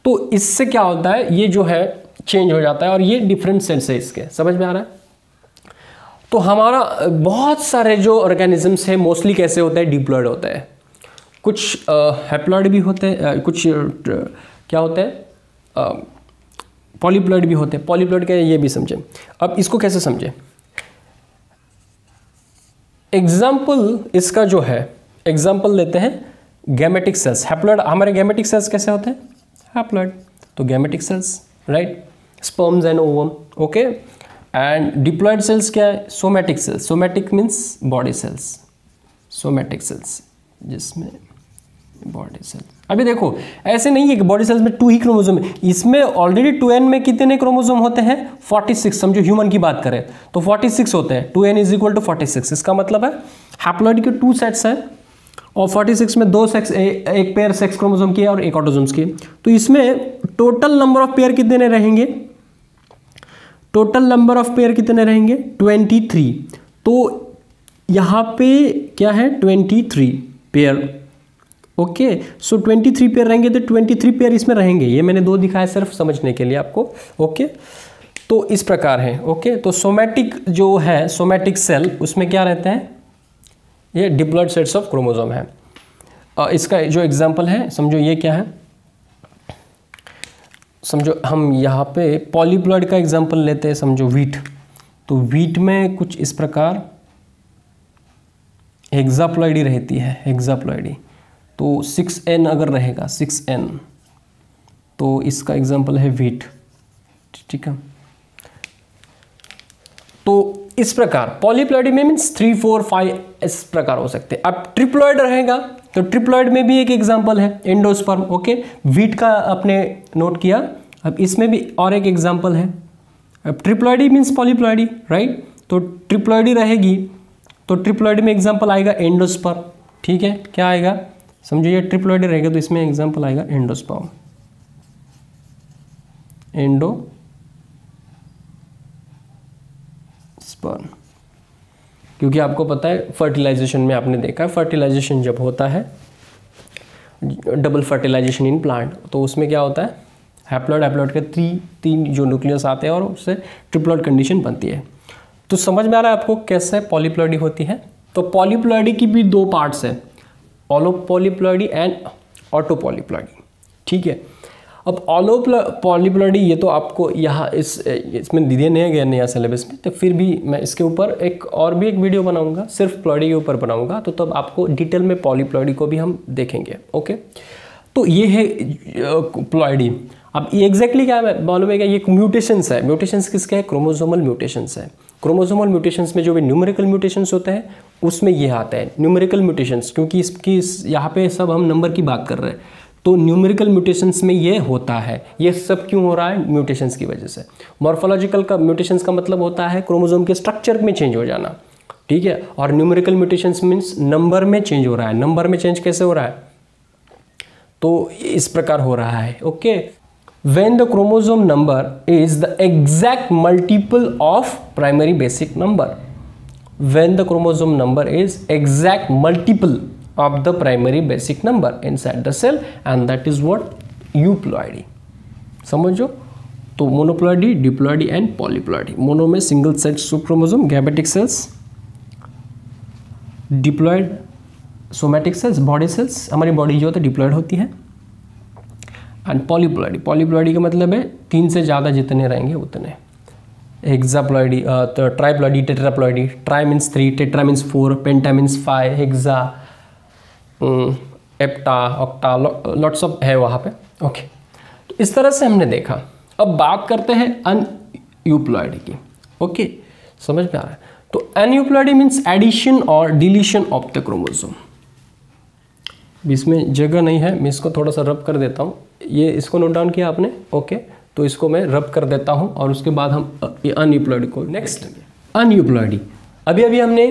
तो इससे क्या होता है, ये जो है चेंज हो जाता है और ये डिफरेंट सेट्स है इसके, समझ में आ रहा है। तो हमारा बहुत सारे जो ऑर्गेनिजम्स हैं मोस्टली कैसे होते हैं, डिप्लॉइड होते हैं। कुछ हैप्लॉइड भी होते हैं, कुछ क्या होते हैं, पॉलीप्लॉइड भी होते हैं। पॉलीप्लॉइड क्या है ये भी समझें। अब इसको कैसे समझें, एग्जाम्पल इसका जो है, एग्जाम्पल लेते हैं गैमेटिक सेल्स। हैप्लॉइड, हमारे गैमेटिक सेल्स कैसे होते हैं, हैप्लॉइड, तो gametic cells, right, sperms and ovum, okay. And diploid cells क्या है, somatic cells, somatic means body cells, somatic cells जिसमें बॉडी सेल्स। अभी देखो ऐसे नहीं है कि बॉडी सेल्स में 2 ही क्रोमोसोम है, इसमें ऑलरेडी 2n में कितने क्रोमोसोम होते हैं, 46। समझो ह्यूमन की बात करें तो 46 होते हैं, 2n इज इक्वल टू 46। इसका मतलब है हैप्लॉइड के 2 सेट्स हैं, और 46 में 2 सेक्स, एक पेयर सेक्स क्रोमोसोम की है और एक ऑटोसोम्स की। तो इसमें टोटल नंबर ऑफ पेयर कितने रहेंगे? टोटल नंबर ऑफ पेयर कितने रहेंगे? 23। तो यहाँ पे क्या है? 23 पेयर। ओके, सो 23 पेयर रहेंगे, तो 23 पेयर इसमें रहेंगे। ये मैंने 2 दिखाया सिर्फ समझने के लिए आपको। ओके, तो इस प्रकार है। ओके, तो सोमैटिक जो है, सोमैटिक सेल, उसमें क्या रहता है? ये डिप्लॉयड सेट्स ऑफ क्रोमोसोम है। इसका जो एग्जांपल है, समझो ये क्या है, समझो हम यहाँ पे पॉलीप्लॉयड का एग्जांपल लेते हैं। समझो वीट, तो वीट में कुछ इस प्रकार हेक्साप्लॉइडी रहती है, हेक्साप्लॉइडी। तो 6n अगर रहेगा, 6n, तो इसका एग्जांपल है वीट। ठीक है, तो इस प्रकार पॉलीप्लॉइडी में मीन्स 3, 4, 5 इस प्रकार हो सकते हैं। अब ट्रिप्लॉइड रहेगा, तो ट्रिप्लॉइड में भी एक एग्जांपल है, एंडोस्पर्म। ओके, वीट का आपने नोट किया। अब इसमें भी और एक एग्जांपल है। अब ट्रिप्लॉइडी मीन्स पॉलीप्लॉइडी, राइट? तो ट्रिप्लॉइडी रहेगी, तो ट्रिप्लॉइड में एग्जांपल आएगा एंडोस्पर्म। ठीक है, क्या आएगा? समझो ये ट्रिप्लॉइडी रहेगा, तो इसमें एग्जांपल आएगा एंडोस्पर्म, एंडोस्पर्म। क्योंकि आपको पता है फर्टिलाइजेशन में आपने देखा है, फर्टिलाइजेशन जब होता है, डबल फर्टिलाइजेशन इन प्लांट, तो उसमें क्या होता है? हैप्लॉइड हैप्लॉइड के 3 जो न्यूक्लियस आते हैं और उससे ट्रिप्लॉइड कंडीशन बनती है। तो समझ में आ रहा है आपको कैसे पॉलीप्लॉइडी होती है? तो पॉलीप्लॉइडी की भी 2 पार्ट्स है, ऑलोपॉलीप्लॉइडी एंड ऑटोपॉलीप्लॉइडी। ठीक है, अब ऑलोपॉलीप्लॉइडी ये तो आपको यहाँ इसमें दिए नहीं गया नया सिलेबस में, तो फिर भी मैं इसके ऊपर एक वीडियो बनाऊंगा, सिर्फ प्लॉइडी के ऊपर बनाऊंगा, तो तब आपको डिटेल में पॉलीप्लॉइडी को भी हम देखेंगे। ओके, तो ये है प्लॉइडी। अब ये एग्जैक्टली क्या है मालूम है क्या? ये म्यूटेशंस है। म्यूटेशंस किसके हैं? क्रोमोसोमल म्यूटेशंस है। क्रोमोसोमल म्यूटेशंस में जो भी न्यूमेरिकल म्यूटेशंस होते हैं उसमें ये आता है न्यूमेरिकल म्यूटेशंस, क्योंकि यहाँ पे सब हम नंबर की बात कर रहे हैं, तो न्यूमेरिकल म्यूटेशंस में ये होता है। ये सब क्यों हो रहा है? म्यूटेशंस की वजह से। मॉर्फोलॉजिकल का म्यूटेशंस का मतलब होता है क्रोमोसोम के स्ट्रक्चर में चेंज हो जाना। ठीक है, और न्यूमेरिकल म्यूटेशंस मीन्स नंबर में चेंज हो रहा है। नंबर में चेंज कैसे हो रहा है? तो इस प्रकार हो रहा है। Okay, when the chromosome number is the exact multiple of primary basic number, when the chromosome number is exact multiple of the primary basic number inside the cell, and that is what euploidy। समझो, तो monoploidy, diploidy and polyploidy. Mono में single set chromosome gametic cells, diploid somatic cells, body cells, हमारी body जो होती है diploid होती है। And polyploidy, polyploidy का मतलब है 3 से ज़्यादा जितने रहेंगे उतने। Hexaploidy, triploidy, tetraploidy. Tri means 3, tetra means 4, penta means 5, hexa, hepta, octa, lots of है वहाँ पे। ओके, तो इस तरह से हमने देखा। अब बात करते हैं अनयूप्लॉइडी की। ओके, समझ में आ रहा है? तो अनयूप्लॉइडी मीन्स एडिशन और डिलीशन ऑफ द क्रोमोसोम। इसमें जगह नहीं है, मैं इसको थोड़ा सा रब कर देता हूँ। ये इसको नोट डाउन किया आपने? ओके, तो इसको मैं रब कर देता हूँ और उसके बाद हम अनयूप्लॉइडी को नेक्स्ट। अनयूप्लॉइडी, अभी हमने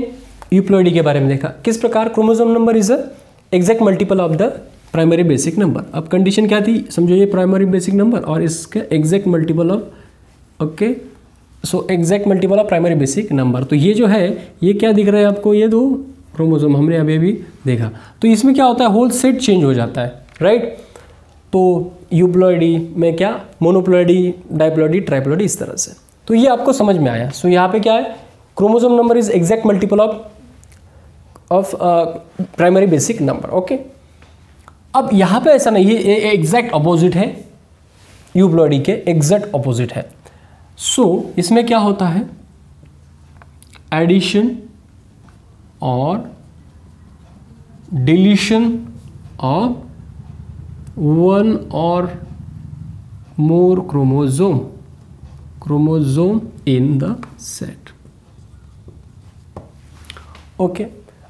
यूप्लॉइडी के बारे में देखा। किस प्रकार chromosome number is a exact multiple of the primary basic number. अब कंडीशन क्या थी? समझो ये प्राइमरी बेसिक नंबर और इसके exact multiple of, okay, so exact multiple of primary basic number. तो ये जो है, ये क्या दिख रहा है आपको? ये 2 क्रोमोसोम हमने अभी देखा। तो इसमें क्या होता है? होल सेट चेंज हो जाता है, राइट? तो यूप्लॉइडी में क्या? मोनोप्लॉइडी, डाइप्लॉइडी, ट्राइप्लॉइडी, इस तरह से। तो ये आपको समझ में आया। सो यहाँ पे क्या है? Chromosome number is exact multiple of primary basic number. Okay, अब यहाँ पे ऐसा नहीं है, एग्जैक्ट अपोजिट है, यूप्लॉइडी के एग्जैक्ट अपोजिट है। सो इसमें क्या होता है? एडिशन और डिलीशन ऑफ 1 और more chromosome in the set। Okay,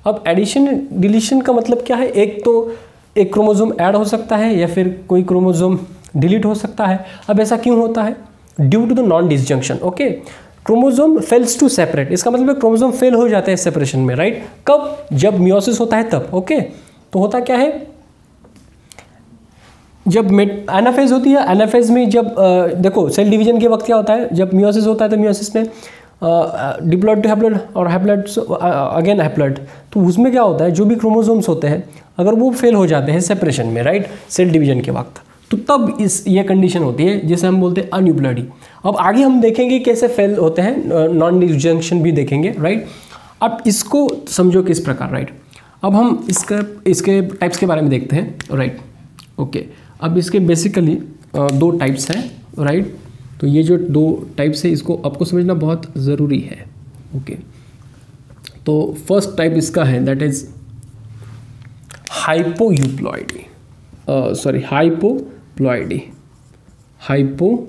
अब एडिशन डिलीशन का मतलब क्या है? एक तो एक क्रोमोसोम ऐड हो सकता है या फिर कोई क्रोमोसोम डिलीट हो सकता है। अब ऐसा क्यों होता है? Due to the non disjunction. Okay, chromosome fails to separate, इसका मतलब है क्रोमोसोम फेल हो जाता है सेपरेशन में, राइट? कब? जब मियोसिस होता है तब। ओके, तो होता क्या है, जब एनाफेज होती है, एनाफेज में जब देखो सेल डिवीजन के वक्त क्या होता है, जब मियोसिस होता है तो मियोसिस में डिप्लॉइड टू हैप्लॉइड और हैप्लॉइड अगेन हैप्लॉइड, तो उसमें क्या होता है, जो भी क्रोमोसोम्स होते हैं अगर वो फेल हो जाते हैं सेपरेशन में, राइट, सेल डिवीजन के वक्त, तो तब ये कंडीशन होती है जिसे हम बोलते हैं अनयूप्लॉइडी। अब आगे हम देखेंगे कैसे फेल होते हैं, नॉन डिसजंक्शन भी देखेंगे, राइट। अब इसको समझो किस प्रकार, राइट। अब हम इसके टाइप्स के बारे में देखते हैं, राइट, ओके। अब इसके बेसिकली 2 टाइप्स हैं, राइट। तो ये जो 2 टाइप्स है इसको आपको समझना बहुत ज़रूरी है, ओके। तो फर्स्ट टाइप इसका है दैट इज हाइपोयूप्लॉइडी, सॉरी हाइपोप्लॉइडी, हाइपोप्लॉइडी,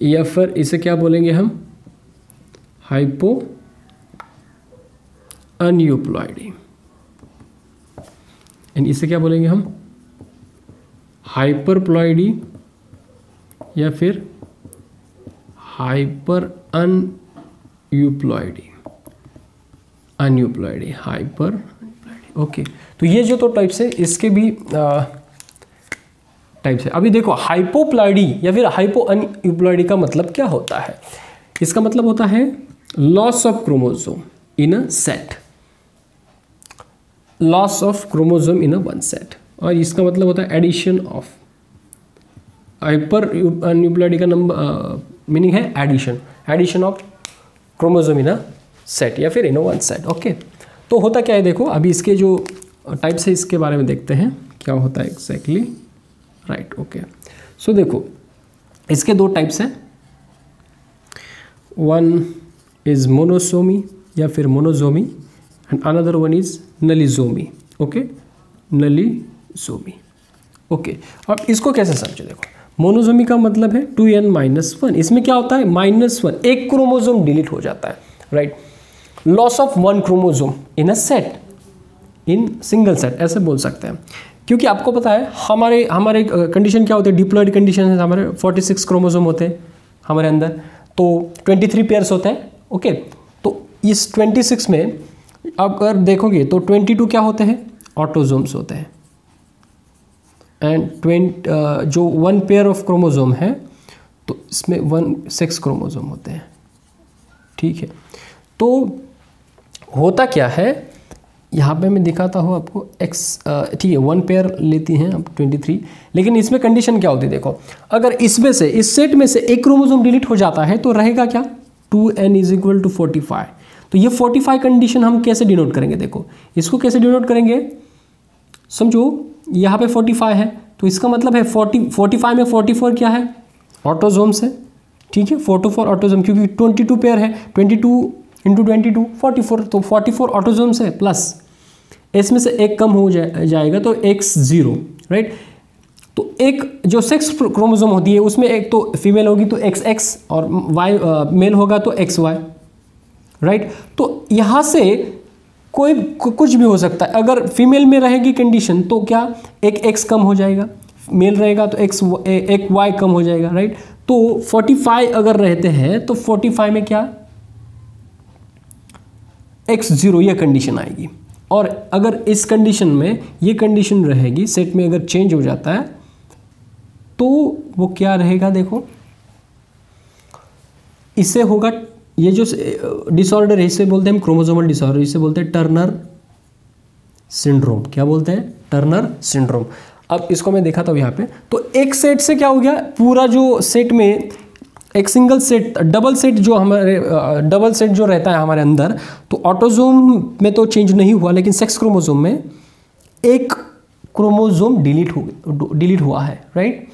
या फिर इसे क्या बोलेंगे हम, हाइपो अनयूप्लॉइडी, एंड इसे क्या बोलेंगे हम, हाइपरप्लॉइडी या फिर हाइपर अनयूप्लॉइडी, अनयूप्लॉइडी, हाइपर, ओके। तो ये जो तो टाइप्स है इसके भी टाइप्स है। अभी देखो हाइपोप्लॉइडी या फिर हाइपो अनयूप्लॉइडी का मतलब क्या होता है, इसका मतलब होता है loss of chromosome in a set, loss of chromosome in a one set, और इसका मतलब होता है एडिशन ऑफ, हाइपर अनयूप्लॉइडी का नंबर मीनिंग है addition, addition of chromosome in a set या फिर in a one set, okay. तो होता क्या है, देखो अभी इसके जो टाइप्स है इसके बारे में देखते हैं क्या होता है एग्जैक्टली, राइट, ओके। सो देखो इसके 2 टाइप्स हैं, वन इज मोनोसोमी या फिर monosomy and another one is nullisomy, okay, nullisomy, okay. अब इसको कैसे समझे, देखो मोनोजोमी का मतलब है 2n-1, इसमें क्या होता है -1, एक क्रोमोसोम डिलीट हो जाता है, right. Loss of 1 chromosome in a set, in single set ऐसे बोल सकते हैं, क्योंकि आपको पता है हमारे कंडीशन क्या होते हैं, डिप्लॉइड कंडीशन है, हमारे 46 क्रोमोसोम होते हैं हमारे अंदर, तो 23 पेयर्स होते हैं, ओके। तो इस 26 में अगर देखोगे तो 22 क्या होते हैं, ऑटोजोम्स होते हैं, एंड जो 1 पेयर ऑफ क्रोमोसोम है तो इसमें 1 सेक्स क्रोमोसोम होते हैं, ठीक है। तो होता क्या है, यहाँ पे मैं दिखाता हूँ आपको एक्स, ठीक है, 1 पेयर लेती हैं अब 23, लेकिन इसमें कंडीशन क्या होती है, देखो अगर इसमें से इस सेट में से एक क्रोमोसोम डिलीट हो जाता है तो रहेगा क्या, 2n = 45। तो ये 45 कंडीशन हम कैसे डिनोट करेंगे, देखो इसको कैसे डिनोट करेंगे, समझो यहाँ पे 45 है तो इसका मतलब है 45 में 44 क्या है, ऑटोजोम्स है, ठीक है, 44 ऑटोजोम, क्योंकि 22 पेयर है, 22 × 22 44, तो 44 ऑटोजोम्स है, प्लस इसमें से एक कम हो जाएगा तो x0, राइट। तो एक जो सेक्स क्रोमोसोम होती है उसमें एक तो फीमेल होगी तो XX और y मेल होगा तो XY, राइट। तो यहाँ से कोई कुछ भी हो सकता है, अगर फीमेल में रहेगी कंडीशन तो क्या एक x कम हो जाएगा, मेल रहेगा तो एक y कम हो जाएगा, राइट। तो 45 अगर रहते हैं तो 45 में क्या x0 ये कंडीशन आएगी, और अगर इस कंडीशन में ये कंडीशन रहेगी, सेट में अगर चेंज हो जाता है तो वो क्या रहेगा, देखो इससे होगा, ये जो डिसऑर्डर है इसे बोलते हैं हम क्रोमोसोमल डिसऑर्डर, इसे बोलते हैं टर्नर सिंड्रोम, क्या बोलते हैं, टर्नर सिंड्रोम। अब इसको मैं दिखाता हूँ यहाँ पे, तो एक सेट से क्या हो गया, पूरा जो सेट में एक सिंगल सेट, डबल सेट जो रहता है हमारे अंदर, तो ऑटोजोम में तो चेंज नहीं हुआ, लेकिन सेक्स क्रोमोसोम में एक क्रोमोसोम डिलीट हुआ है, राइट।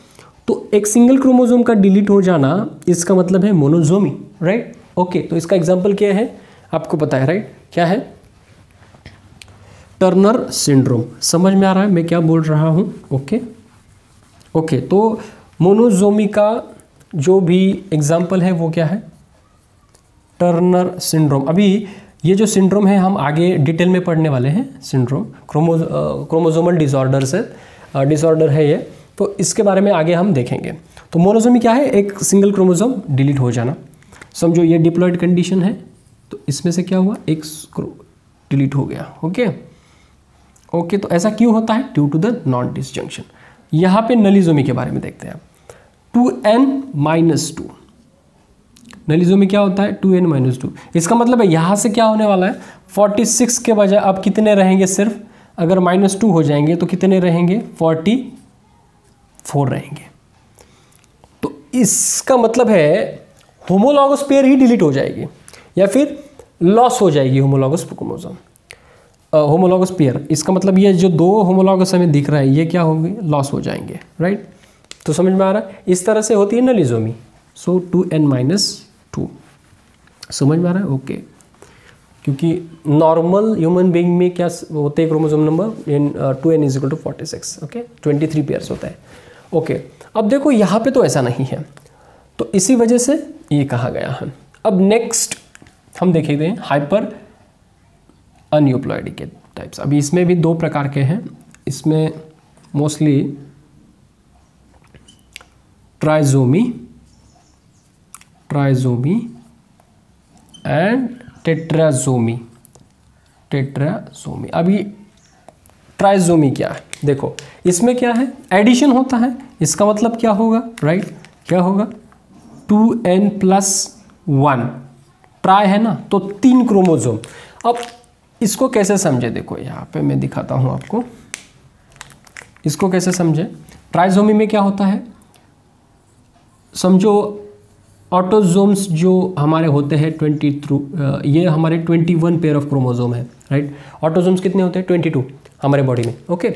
तो एक सिंगल क्रोमोसोम का डिलीट हो जाना इसका मतलब है मोनोजोमी, राइट, ओके। तो इसका एग्जांपल क्या है आपको पता है, राइट, क्या है, टर्नर सिंड्रोम। समझ में आ रहा है मैं क्या बोल रहा हूँ, ओके ओके। तो मोनोजोमी का जो भी एग्जाम्पल है वो क्या है, टर्नर सिंड्रोम। अभी ये जो सिंड्रोम है हम आगे डिटेल में पढ़ने वाले हैं, सिंड्रोम क्रोमोसोमल डिसऑर्डर है ये, तो इसके बारे में आगे हम देखेंगे। तो मोनोजोमी क्या है, एक सिंगल क्रोमोसोम डिलीट हो जाना। समझो ये डिप्लॉइड कंडीशन है, तो इसमें से क्या हुआ, एक डिलीट हो गया। ओके, तो ऐसा क्यों होता है? Due to the non disjunction. यहाँ पे नलिज़ोमी के बारे में देखते हैं। 2n-2 नलिज़ोमी क्या होता है? 2n-2। इसका मतलब है यहाँ से क्या होने वाला है? 46 के बजाय अब कितने रहेंगे? सिर्फ अगर -2 हो जाएंगे तो कितने रहेंगे? 44 रहेंगे। तो इसका मतलब है होमोलॉगस पेयर ही डिलीट हो जाएगी या फिर लॉस हो जाएगी होमोलॉगस क्रोमोसोम, होमोलॉगस पेयर। इसका मतलब ये जो 2 होमोलॉगस हमें दिख रहा है ये क्या होंगे? लॉस हो जाएंगे, राइट? तो समझ में आ रहा है? इस तरह से होती है नलिज़ोमी। सो 2n-2 समझ में आ रहा है? ओके, क्योंकि नॉर्मल ह्यूमन बीइंग में क्या होते हैं क्रोमोसोम नंबर? इन 2n = 46। ओके, 23 पेयर्स होता है। ओके, अब देखो यहाँ पे तो ऐसा नहीं है, तो इसी वजह से ये कहा गया है। अब नेक्स्ट हम देखेंगे हाइपर अनयूप्लॉइडी के टाइप्स। अभी इसमें भी 2 प्रकार के हैं। इसमें मोस्टली ट्राइजोमी एंड टेट्राजोमी। अभी ट्राइजोमी क्या है? देखो इसमें क्या है? एडिशन होता है। इसका मतलब क्या होगा? राइट, क्या होगा? 2n+1 ट्राई है ना, तो 3 क्रोमोसोम। अब इसको कैसे समझे? देखो यहाँ पे मैं दिखाता हूँ आपको, इसको कैसे समझे। ट्राइजोमी में क्या होता है? समझो ऑटोजोम्स जो हमारे होते हैं 23, ये हमारे 21 पेयर ऑफ क्रोमोसोम है, राइट? ऑटोजोम्स कितने होते हैं? 22 हमारे बॉडी में। ओके,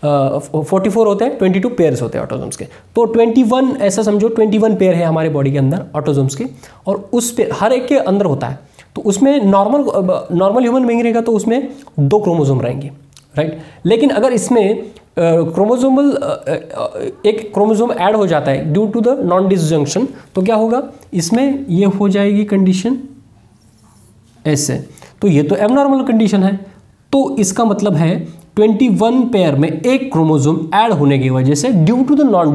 44 होते हैं, 22 पेयर्स होते हैं ऑटोजोम्स के। तो 21 ऐसा समझो 21 पेयर है हमारे बॉडी के अंदर ऑटोजोम्स के, और उस पे हर एक के अंदर होता है। तो उसमें नॉर्मल ह्यूमन बीइंग रहेगा तो उसमें 2 क्रोमोसोम रहेंगे, राइट? लेकिन अगर इसमें क्रोमोसोमल एक क्रोमोसोम ऐड हो जाता है due to the non disjunction, तो क्या होगा? इसमें ये हो जाएगी कंडीशन ऐसे। तो ये तो एबनॉर्मल कंडीशन है। तो इसका मतलब है 21 पेयर में एक क्रोमोसोम ऐड होने की वजह से due to the non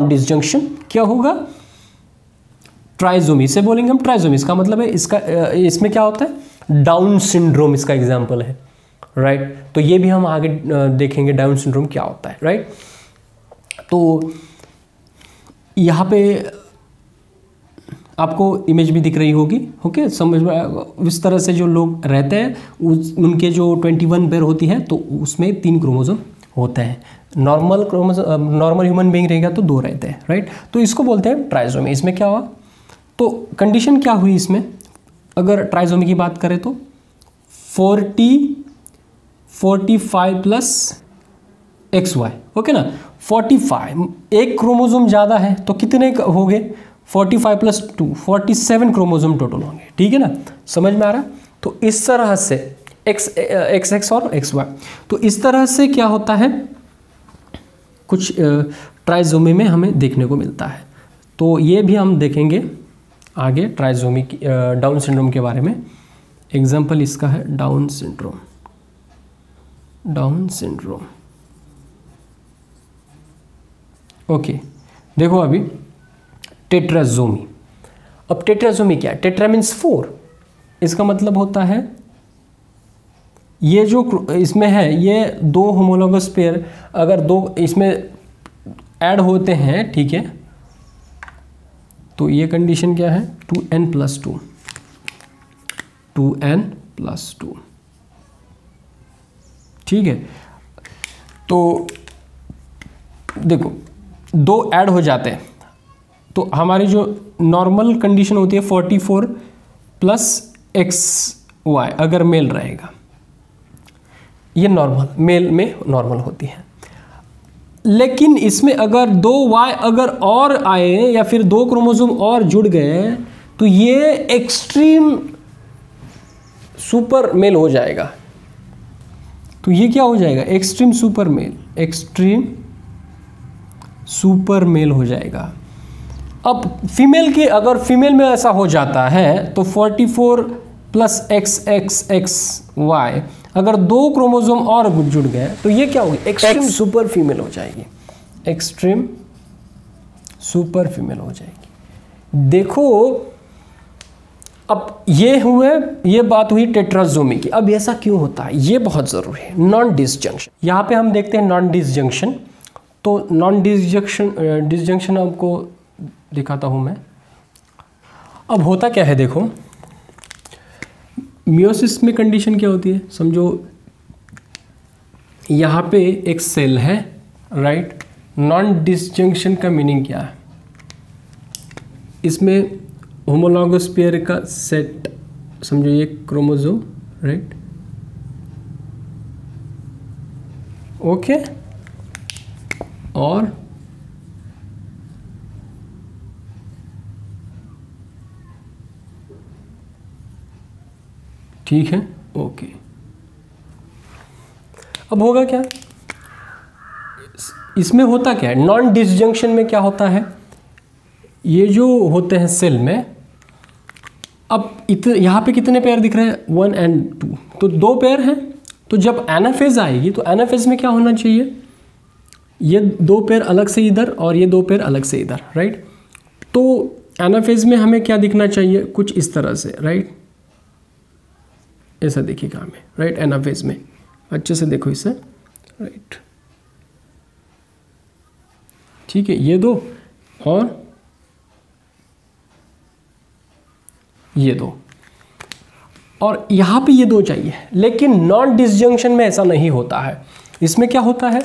disjunction क्या होगा? ट्राइजोमी से बोलेंगे हम। ट्राइजोमी इसका मतलब है इसमें क्या होता है? डाउन सिंड्रोम इसका एग्जाम्पल है, राइट? तो ये भी हम आगे देखेंगे डाउन सिंड्रोम क्या होता है, राइट? तो यहाँ पे आपको इमेज भी दिख रही होगी। ओके, समझ में इस तरह से जो लोग रहते हैं उनके जो 21 पेयर होती है तो उसमें 3 क्रोमोसोम होते हैं। नॉर्मल ह्यूमन बीइंग रहेगा तो 2 रहते हैं, राइट? तो इसको बोलते हैं ट्राइजोमी। इसमें क्या हुआ? तो कंडीशन क्या हुई इसमें? अगर ट्राइजोमी की बात करें तो 45 + XY, ओके ना? 45 एक क्रोमोसोम ज़्यादा है तो कितने हो गए? 45 + 2 47 क्रोमोसोम टोटल होंगे, ठीक है ना? समझ में आ रहा है? तो इस तरह से XX और XY, तो इस तरह से क्या होता है? कुछ ट्राइजोमी में हमें देखने को मिलता है। तो ये भी हम देखेंगे आगे ट्राइजोमी की, डाउन सिंड्रोम के बारे में। एग्जाम्पल इसका है डाउन सिंड्रोम। ओके, देखो अभी टेट्राजोमी। अब टेट्राजोमी क्या है? Tetra means 4। इसका मतलब होता है ये जो इसमें है ये 2 होमोलॉगस पेयर अगर 2 इसमें ऐड होते हैं, ठीक है, तो ये कंडीशन क्या है? 2n+2 ठीक है। तो देखो 2 ऐड हो जाते हैं तो हमारी जो नॉर्मल कंडीशन होती है 44 + XY अगर मेल रहेगा, ये नॉर्मल मेल में नॉर्मल होती है। लेकिन इसमें अगर 2Y अगर और आए या फिर 2 क्रोमोसोम और जुड़ गए तो ये एक्सट्रीम सुपर मेल हो जाएगा। तो ये क्या हो जाएगा? एक्सट्रीम सुपर मेल हो जाएगा। अब फीमेल के अगर फीमेल में ऐसा हो जाता है तो 44 + XXXY अगर 2 क्रोमोसोम और जुड़ गए तो ये क्या होगी? एक्सट्रीम सुपर फीमेल हो जाएगी। एक्सट्रीम सुपर फीमेल हो जाएगी। देखो अब ये बात हुई टेट्राजोमी की। अब ऐसा क्यों होता है, ये बहुत ज़रूरी है। नॉन डिसजंक्शन, यहाँ पे हम देखते हैं नॉन डिसजंक्शन। तो नॉन डिसजंक्शन आपको दिखाता हूँ मैं। अब होता क्या है, देखो मियोसिस में कंडीशन क्या होती है, समझो यहाँ पे एक सेल है, राइट। नॉन डिसजंक्शन का मीनिंग क्या है, इसमें होमोलॉगस पेयर का सेट, समझो ये क्रोमोसोम, राइट, ओके। और ठीक है, ओके। अब होगा क्या, इसमें होता क्या है, नॉन डिसजंक्शन में क्या होता है, ये जो होते हैं सेल में, अब यहाँ पे कितने पेयर दिख रहे हैं, 1 और 2, तो 2 पेयर हैं। तो जब एनाफेज आएगी तो एनाफेज में क्या होना चाहिए, ये 2 पेयर अलग से इधर और ये 2 पेयर अलग से इधर, राइट। तो एनाफेज में हमें क्या दिखना चाहिए, कुछ इस तरह से, राइट, ऐसा दिखेगा हमें, राइट। एनाफेज में अच्छे से देखो इसे, राइट, ठीक है, ये 2 और ये 2, और यहाँ पे ये 2 चाहिए। लेकिन नॉन डिसजंक्शन में ऐसा नहीं होता है। इसमें क्या होता है,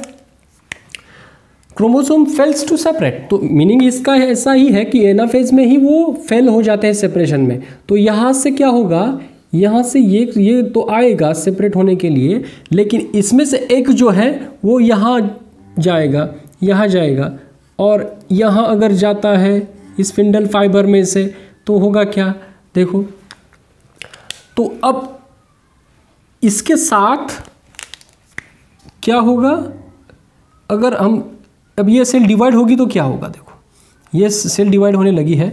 क्रोमोसोम फेल्स टू सेपरेट। तो मीनिंग इसका ऐसा ही है कि एनाफेज में ही वो फेल हो जाते हैं सेपरेशन में। तो यहाँ से क्या होगा, यहाँ से ये तो आएगा सेपरेट होने के लिए, लेकिन इसमें से एक जो है वो यहाँ जाएगा, यहाँ जाएगा, और यहाँ अगर जाता है इस स्पिंडल फाइबर में से, तो होगा क्या, देखो। तो अब इसके साथ क्या होगा, अगर हम अब ये सेल डिवाइड होगी तो क्या होगा, देखो ये सेल डिवाइड होने लगी है,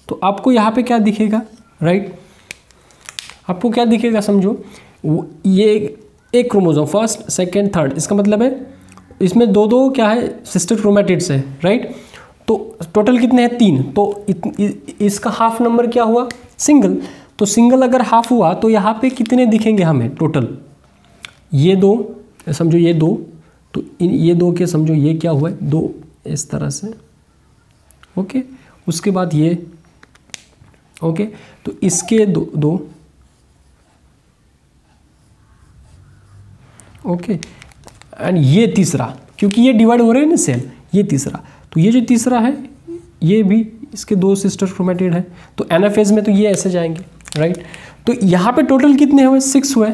तो आपको यहाँ पे क्या दिखेगा, राइट, आपको क्या दिखेगा, समझो ये एक क्रोमोसोम, फर्स्ट सेकंड थर्ड, इसका मतलब है इसमें 2 क्या है, सिस्टर क्रोमैटिड्स है, राइट। तो टोटल कितने हैं, 3। तो इसका हाफ नंबर क्या हुआ, सिंगल। तो सिंगल अगर हाफ हुआ तो यहाँ पे कितने दिखेंगे हमें टोटल, ये 2, समझो ये 2, तो ये 2 के समझो ये क्या हुआ, 2 इस तरह से, ओके। उसके बाद ये, ओके, तो इसके 2, ओके, एंड ये तीसरा, क्योंकि ये डिवाइड हो रहे हैं ना सेल, ये तीसरा। तो ये जो तीसरा है ये भी इसके 2 सिस्टर क्रोमैटिड है। तो एनाफेज में तो ये ऐसे जाएंगे, राइट। तो यहाँ पे टोटल कितने हुए, 6 हुए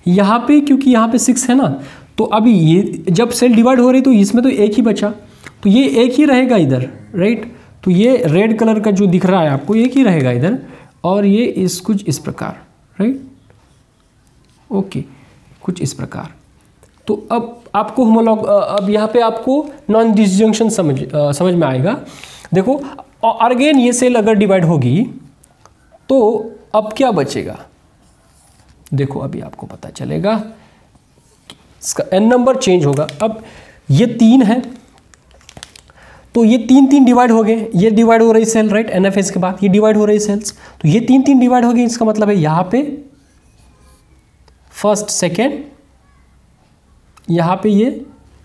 यहाँ पे, क्योंकि यहाँ पे 6 है ना। तो अभी ये जब सेल डिवाइड हो रही तो इसमें तो एक ही बचा, तो ये एक ही रहेगा इधर, राइट। तो ये रेड कलर का जो दिख रहा है आपको, एक ही रहेगा इधर, और ये कुछ इस प्रकार, राइट, ओके, कुछ इस प्रकार। तो अब आपको होमोलॉग, अब यहाँ पे आपको नॉन डिसजंक्शन समझ में आएगा। देखो, और अगेन ये सेल अगर डिवाइड होगी तो अब क्या बचेगा, देखो अभी आपको पता चलेगा, इसका n नंबर चेंज होगा। अब ये 3 है, तो ये 3 डिवाइड हो गए, ये डिवाइड हो रही सेल, राइट, एनाफेज के बाद ये डिवाइड हो रही सेल्स, तो ये 3 डिवाइड हो गई। इसका मतलब है यहाँ पे फर्स्ट सेकेंड, यहाँ पे ये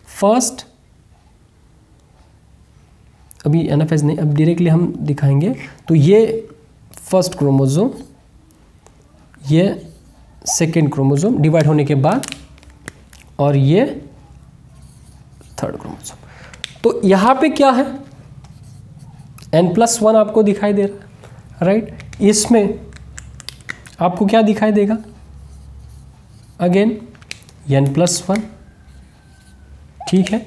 फर्स्ट, अभी एनाफेज नहीं, अब डायरेक्टली हम दिखाएंगे। तो ये फर्स्ट क्रोमोसोम, ये सेकेंड क्रोमोसोम डिवाइड होने के बाद, और ये थर्ड क्रोमोसोम। तो यहाँ पे क्या है, n+1 आपको दिखाई दे रहा है, राइट। इसमें आपको क्या दिखाई देगा, अगेन n+1, ठीक है।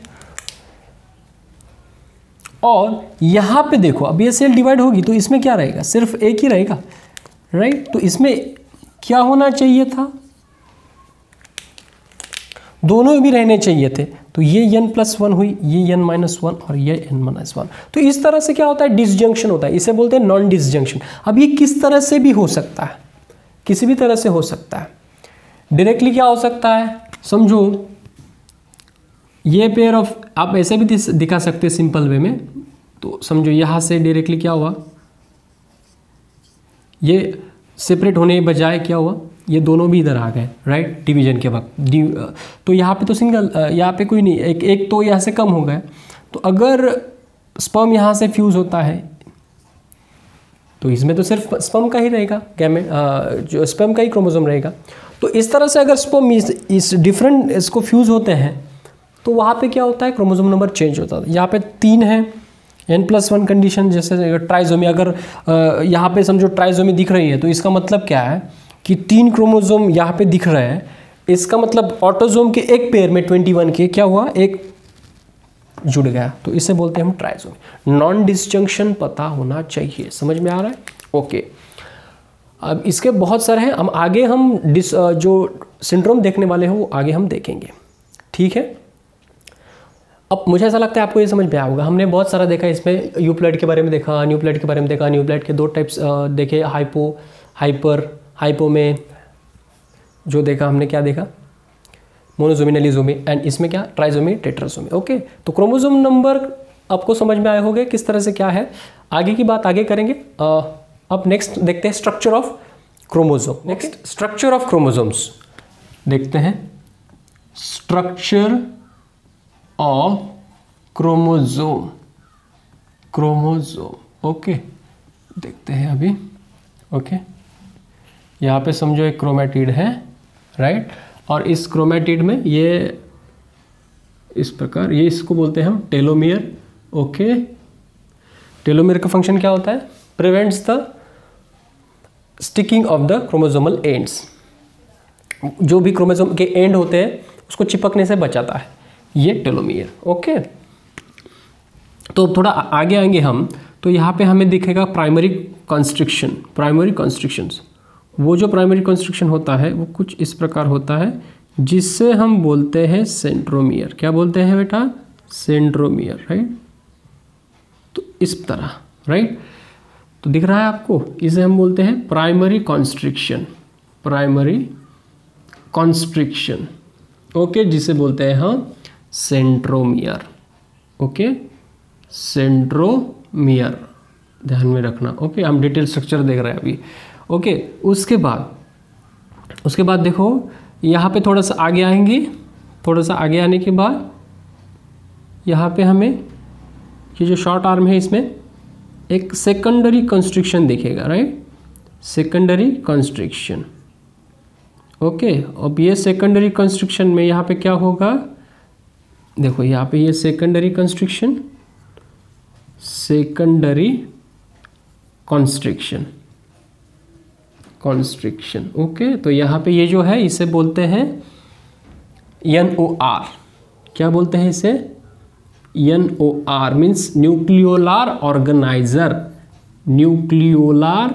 और यहाँ पे देखो, अब ये सेल डिवाइड होगी तो इसमें क्या रहेगा, सिर्फ एक ही रहेगा, राइट। तो इसमें क्या होना चाहिए था, दोनों भी रहने चाहिए थे। तो ये n+1 हुई, ये n-1 और ये n-1। तो इस तरह से क्या होता है, डिसजंक्शन होता है, इसे बोलते हैं नॉन डिसजंक्शन। अब ये किस तरह से भी हो सकता है, किसी भी तरह से हो सकता है। डायरेक्टली क्या हो सकता है, समझो ये पेयर ऑफ, आप ऐसे भी दिखा सकते हैं सिंपल वे में। तो समझो यहाँ से डायरेक्टली क्या हुआ, ये सेपरेट होने के बजाय क्या हुआ, ये दोनों भी इधर आ गए, राइट, डिवीजन के वक्त। तो यहाँ पे तो सिंगल, यहाँ पे कोई नहीं, एक तो यहाँ से कम हो गया। तो अगर स्पर्म यहाँ से फ्यूज़ होता है तो इसमें तो सिर्फ स्पर्म का ही रहेगा, गैमेट जो स्पर्म का ही क्रोमोसोम रहेगा। तो इस तरह से अगर स्पर्म इस डिफरेंट इसको फ्यूज़ होते हैं तो वहाँ पे क्या होता है, क्रोमोसोम नंबर चेंज होता है। यहाँ पे 3 है, N+1 कंडीशन, जैसे ट्राइजोमी, अगर यहाँ पे समझो ट्राइजोमी दिख रही है तो इसका मतलब क्या है कि 3 क्रोमोसोम यहाँ पे दिख रहे हैं। इसका मतलब ऑटोसोम के एक पेयर में 21 के क्या हुआ, एक जुड़ गया, तो इसे बोलते हैं हम ट्राइजोमी। नॉन डिसजंक्शन पता होना चाहिए, समझ में आ रहा है? ओके, अब इसके बहुत सारे हैं, हम आगे जो सिंड्रोम देखने वाले हैं वो आगे हम देखेंगे, ठीक है। अब मुझे ऐसा लगता है आपको ये समझ में आया होगा। हमने बहुत सारा देखा इसमें, यूप्लैट के बारे में देखा, न्यूप्लैट के बारे में देखा। न्यूप्लैट के 2 टाइप्स देखे, हाइपो, हाइपर। हाइपो में जो देखा हमने, क्या देखा, मोनोजोमी, नेलिजोमी, एंड इसमें क्या, ट्राइजोमी, टेट्राजोमी। ओके, तो क्रोमोसोम नंबर आपको समझ में आए होंगे किस तरह से क्या है। आगे की बात आगे करेंगे। अब नेक्स्ट देखते हैं structure of chromosome. Next structure of chromosomes देखते हैं। Structure of chromosome, chromosome, okay, देखते हैं अभी। ओके, यहाँ पे समझो एक क्रोमैटिड है, राइट, और इस क्रोमैटिड में ये इस प्रकार, ये इसको बोलते हैं हम टेलोमियर। ओके, टेलोमियर का फंक्शन क्या होता है, prevents the sticking of the chromosomal ends. जो भी क्रोमोसोम के एंड होते हैं उसको चिपकने से बचाता है ये टेलोमियर। ओके, तो थोड़ा आगे आएंगे हम, तो यहाँ पे हमें दिखेगा प्राइमरी कंस्ट्रिक्शन। प्राइमरी कंस्ट्रिक्शंस, वो जो प्राइमरी कंस्ट्रिक्शन होता है वो कुछ इस प्रकार होता है, जिससे हम बोलते हैं सेंट्रोमियर। क्या बोलते हैं बेटा, सेंट्रोमियर, राइट। तो इस तरह, राइट, तो दिख रहा है आपको, इसे हम बोलते हैं primary constriction. Primary constriction, okay, जिसे बोलते हैं हम सेंट्रोमियर। ओके, सेंट्रोमियर, ध्यान में रखना। ओके, हम डिटेल स्ट्रक्चर देख रहे हैं अभी। ओके, उसके बाद देखो यहाँ पे थोड़ा सा आगे आएंगे। थोड़ा सा आगे आने के बाद यहाँ पे हमें ये जो शॉर्ट आर्म है इसमें एक सेकेंडरी कंस्ट्रिक्शन दिखेगा, राइट, सेकेंडरी कंस्ट्रिक्शन। ओके, अब ये सेकेंडरी कंस्ट्रिक्शन में यहाँ पे क्या होगा, देखो यहाँ पे ये secondary constriction, secondary constriction, constriction. Okay, तो यहाँ पे ये जो है इसे बोलते हैं NOR। क्या बोलते हैं इसे, NOR मीन्स न्यूक्लियोलार ऑर्गेनाइजर। न्यूक्लियोलार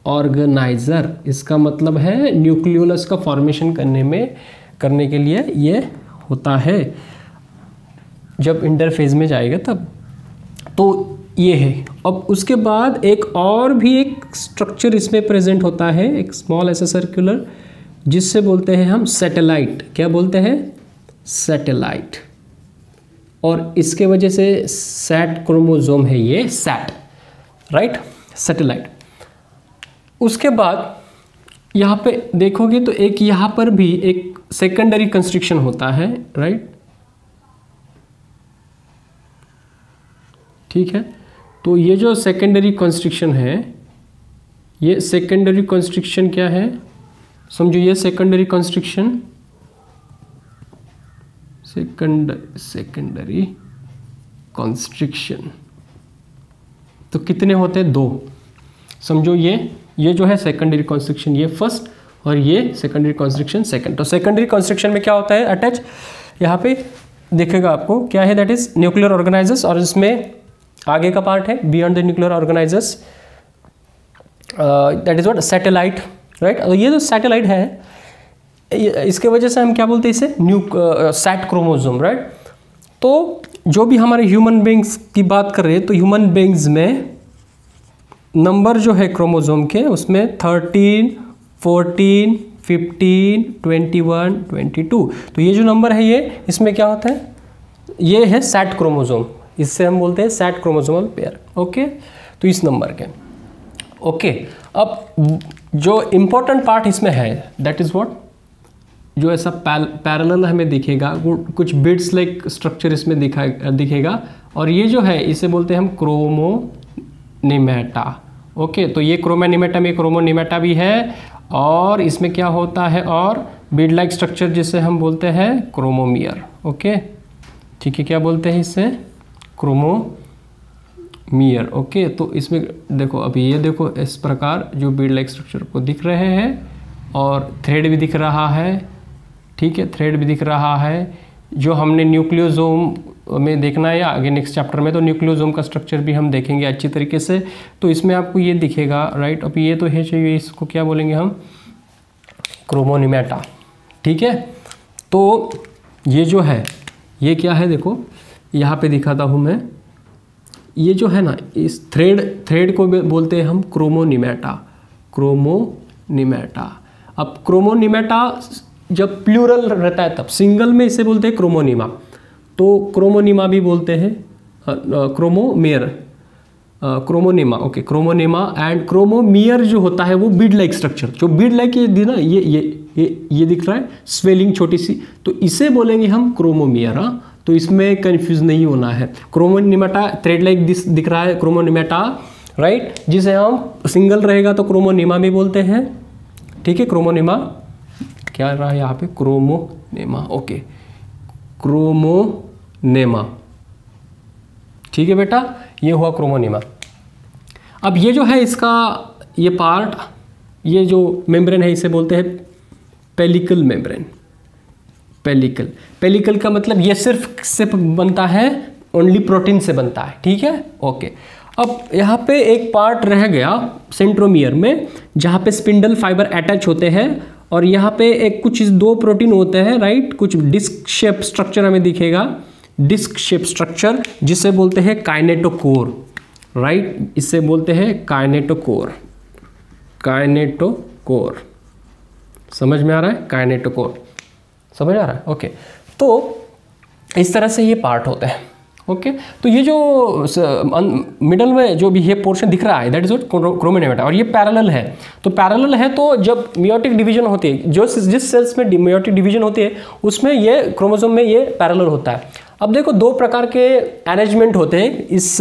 ऑर्गेनाइजर, इसका मतलब है न्यूक्लियोलस का फॉर्मेशन करने के लिए ये होता है, जब इंटरफेज में जाएगा तब। तो ये है। अब उसके बाद एक और भी एक स्ट्रक्चर इसमें प्रेजेंट होता है, एक स्मॉल ऐसा सर्कुलर, जिससे बोलते हैं हम सैटेलाइट। क्या बोलते हैं, सैटेलाइट। और इसके वजह से सैट क्रोमोसोम है ये, सैट, राइट, सैटेलाइट। उसके बाद यहाँ पे देखोगे तो एक यहाँ पर भी एक सेकेंडरी कंस्ट्रिक्शन होता है, राइट, ठीक है। तो ये जो सेकेंडरी कंस्ट्रिक्शन है, ये सेकेंडरी कंस्ट्रिक्शन क्या है, समझो ये सेकेंडरी कंस्ट्रिक्शन, सेकेंडरी कंस्ट्रिक्शन तो कितने होते हैं, 2। समझो ये जो है सेकेंडरी कंस्ट्रिक्शन, ये फर्स्ट, और ये सेकेंडरी कंस्ट्रिक्शन सेकंड। तो सेकेंडरी कंस्ट्रिक्शन में क्या होता है, अटैच, यहाँ पे देखेगा आपको क्या है, दैट इज न्यूक्लियर ऑर्गेनाइजर्स, और इसमें आगे का पार्ट है beyond the nuclear organisers, that is what, satellite, right. और ये जो सैटेलाइट है, इसके वजह से हम क्या बोलते हैं इसे, सैट क्रोमोसोम, राइट। तो जो भी हमारे ह्यूमन बींग्स की बात कर रहे हैं, तो ह्यूमन बींग्स में नंबर जो है क्रोमोसोम के, उसमें 13, 14, 15, 21, 22, तो ये जो नंबर है ये, इसमें क्या होता है, ये है सैट क्रोमोसोम, इससे हम बोलते हैं सैट क्रोमोसोमल पेयर। ओके, तो इस नंबर के, ओके, अब जो इम्पोर्टेंट पार्ट इसमें है दैट इज व्हाट, जो ऐसा पैरेलल हमें दिखेगा, वो कुछ बिट्स लाइक स्ट्रक्चर इसमें दिखेगा, और ये जो है इसे बोलते हैं हम क्रोमोनिमेटा। ओके, तो ये क्रोमोनिमेटा में क्रोमोनिमेटा भी है, और इसमें क्या होता है, और बीड लाइक स्ट्रक्चर जिसे हम बोलते हैं क्रोमोमियर। ओके, ठीक है, क्या बोलते हैं इसे, क्रोमोमियर। ओके, तो इसमें देखो, अभी ये देखो इस प्रकार जो बीड लाइक स्ट्रक्चर को दिख रहे हैं, और थ्रेड भी दिख रहा है, ठीक है, थ्रेड भी दिख रहा है, जो हमने न्यूक्लियोसोम में देखना है या आगे नेक्स्ट चैप्टर में, तो न्यूक्लियोसोम का स्ट्रक्चर भी हम देखेंगे अच्छी तरीके से। तो इसमें आपको ये दिखेगा, राइट। अब ये तो है चाहिए, इसको क्या बोलेंगे हम, क्रोमोनिमेटा, ठीक है। तो ये जो है, ये क्या है, देखो यहाँ पे दिखाता हूँ मैं, ये जो है ना, इस थ्रेड को बोलते हैं हम क्रोमोनिमेटा, क्रोमोनिमेटा। अब क्रोमोनिमेटा जब प्लूरल रहता है तब, सिंगल में इसे बोलते हैं क्रोमोनिमा, तो क्रोमोनिमा भी बोलते हैं, क्रोमोमियर, क्रोमोनिमा। ओके, क्रोमोनिमा एंड क्रोमोमियर जो होता है वो बीड लाइक स्ट्रक्चर, जो बीड लाइक ये ना, ये दिख रहा है स्वेलिंग छोटी सी, तो इसे बोलेंगे हम क्रोमोमियर। तो इसमें कंफ्यूज नहीं होना है। क्रोमोनिमेटा थ्रेड लाइक दिख रहा है, क्रोमोनिमेटा, राइट, जिसे हम सिंगल रहेगा तो क्रोमोनिमा भी बोलते हैं, ठीक है। क्रोमोनिमा क्या रहा है यहाँ पे, क्रोमोनेमा। ओके, क्रोमोनेमा, ठीक है बेटा, ये हुआ क्रोमोनेमा। अब ये जो है इसका ये पार्ट, ये जो मेम्ब्रेन है इसे बोलते हैं पेलिकल मेम्ब्रेन। पेलिकल का मतलब ये सिर्फ बनता है, ओनली प्रोटीन से बनता है, ठीक है। ओके, अब यहाँ पे एक पार्ट रह गया सेंट्रोमियर में, जहाँ पे स्पिंडल फाइबर अटैच होते हैं, और यहाँ पे एक कुछ 2 प्रोटीन होते हैं, राइट। कुछ डिस्क शेप स्ट्रक्चर हमें दिखेगा, डिस्क शेप स्ट्रक्चर, जिसे बोलते हैं काइनेटोकोर, राइट, इसे बोलते हैं काइनेटोकोर। काइनेटोकोर समझ में आ रहा है, काइनेटोकोर समझ आ रहा है। ओके, तो इस तरह से ये पार्ट होते हैं। ओके, तो ये जो मिडल में जो भी ये पोर्शन दिख रहा है दैट इज व्हाट क्रोमोनिमेटा, और ये पैरेलल है। तो पैरेलल है, तो जब मियोटिक डिवीजन होती है, जो जिस सेल्स में मियोटिक डिवीजन होती है उसमें ये क्रोमोसोम में ये पैरेलल होता है। अब देखो 2 प्रकार के अरेंजमेंट होते हैं इस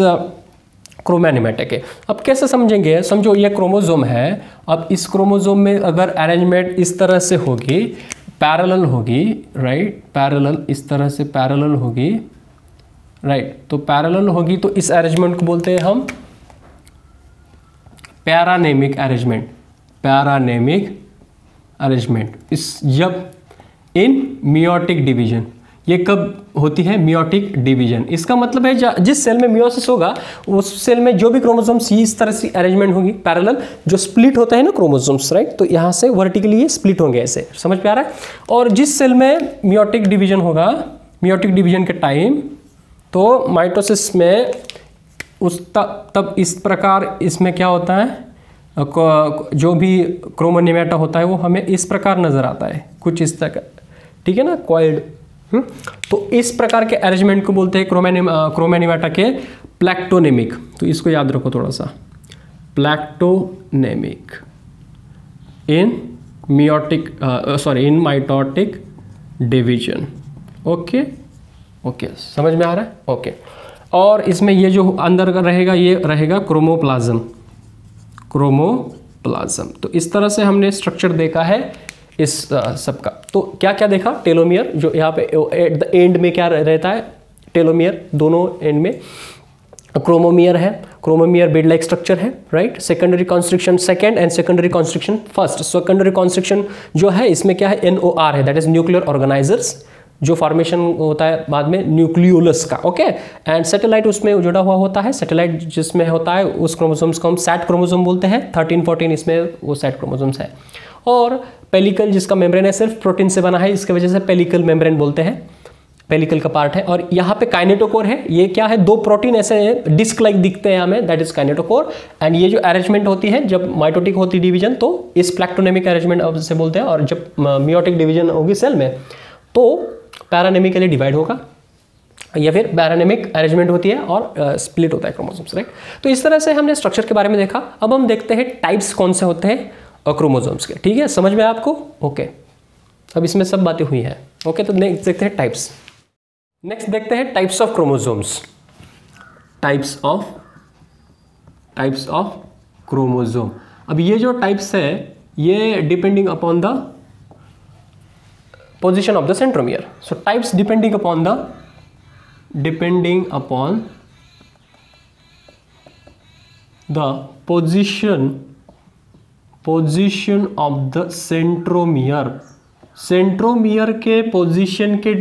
क्रोमोनिमेटा के। अब कैसे समझेंगे, समझो ये क्रोमोसोम है, अब इस क्रोमोसोम में अगर अरेंजमेंट इस तरह से होगी, पैरेलल होगी, राइट, पैरेलल, इस तरह से पैरेलल होगी, राइट, तो पैरेलल होगी, तो इस अरेंजमेंट को बोलते हैं हम पैरानेमिक अरेंजमेंट। पैरानेमिक अरेंजमेंट इस जब इन मियोटिक डिवीजन, ये कब होती है, मियोटिक डिवीजन। इसका मतलब है जिस सेल में मियोसिस होगा उस सेल में जो भी क्रोमोसोम्स इस तरह से अरेंजमेंट होगी पैरेलल, जो स्प्लिट होता है ना क्रोमोसोम्स, राइट, तो यहाँ से वर्टिकली ये स्प्लिट होंगे, ऐसे समझ में आ रहा है। और जिस सेल में मियोटिक डिवीजन होगा, मियोटिक डिवीजन के टाइम, तो माइटोसिस में तब इस प्रकार इसमें क्या होता है, जो भी क्रोमोनिमेटा होता है वो हमें इस प्रकार नजर आता है, कुछ इस तरह, ठीक है ना, कॉइल्ड। तो इस प्रकार के अरेंजमेंट को बोलते हैं क्रोमोनिमेटा के प्लैक्टोनेमिक। तो इसको याद रखो थोड़ा सा, प्लैक्टोनेमिक इन इन माइटोटिक डिवीजन। ओके, समझ में आ रहा है। ओके, और इसमें ये जो अंदर का रहेगा ये रहेगा क्रोमोप्लाज्म। तो इस तरह से हमने स्ट्रक्चर देखा है इस सबका। तो क्या क्या देखा, टेलोमियर, जो यहाँ पे एट द एंड में क्या रहता है, टेलोमियर दोनों एंड में, क्रोमोमियर है, क्रोमोमियर बेड लाइक स्ट्रक्चर है, right. Secondary constriction second and secondary constriction first. Secondary constriction जो है इसमें क्या है, NOR है, दैट इज न्यूक्लियर ऑर्गेनाइजर्स, जो फॉर्मेशन होता है बाद में न्यूक्लियोलस का। ओके, एंड सैटेलाइट उसमें जुड़ा हुआ होता है, सैटेलाइट जिसमें होता है उस क्रोमोसोम्स को हम सैट क्रोमोसोम बोलते हैं। 13-14 इसमें वो सैट क्रोमोसोम्स है। और पेलिकल जिसका मेम्ब्रेन है सिर्फ प्रोटीन से बना है, इसकी वजह से पेलिकल मेम्ब्रेन बोलते हैं, पेलिकल का पार्ट है। और यहाँ पे काइनेटोकोर है, ये क्या है, 2 प्रोटीन ऐसे हैं डिस्क लाइक दिखते हैं हमें, दैट इज काइनेटोकोर। एंड ये जो अरेंजमेंट होती है जब माइटोटिक होती डिवीजन तो इस प्लैक्टोनेमिक अरेंजमेंट से बोलते हैं, और जब मियोटिक डिवीजन होगी सेल में तो पैरानेमिकली डिवाइड होगा, या फिर पैरानेमिक अरेंजमेंट होती है और स्प्लिट होता है क्रोमोसोम्स, राइट। तो इस तरह से हमने स्ट्रक्चर के बारे में देखा। अब हम देखते हैं टाइप्स कौन से होते हैं क्रोमोसोम्स के, ठीक है, समझ में आपको? ओके, अब इसमें सब बातें हुई हैं। ओके, तो नेक्स्ट देखते हैं टाइप्स। नेक्स्ट देखते हैं types of chromosomes. Types of chromosome. अब ये जो टाइप्स है ये depending upon the position of the centromere. So types depending upon the position of the centromere के पोजीशन के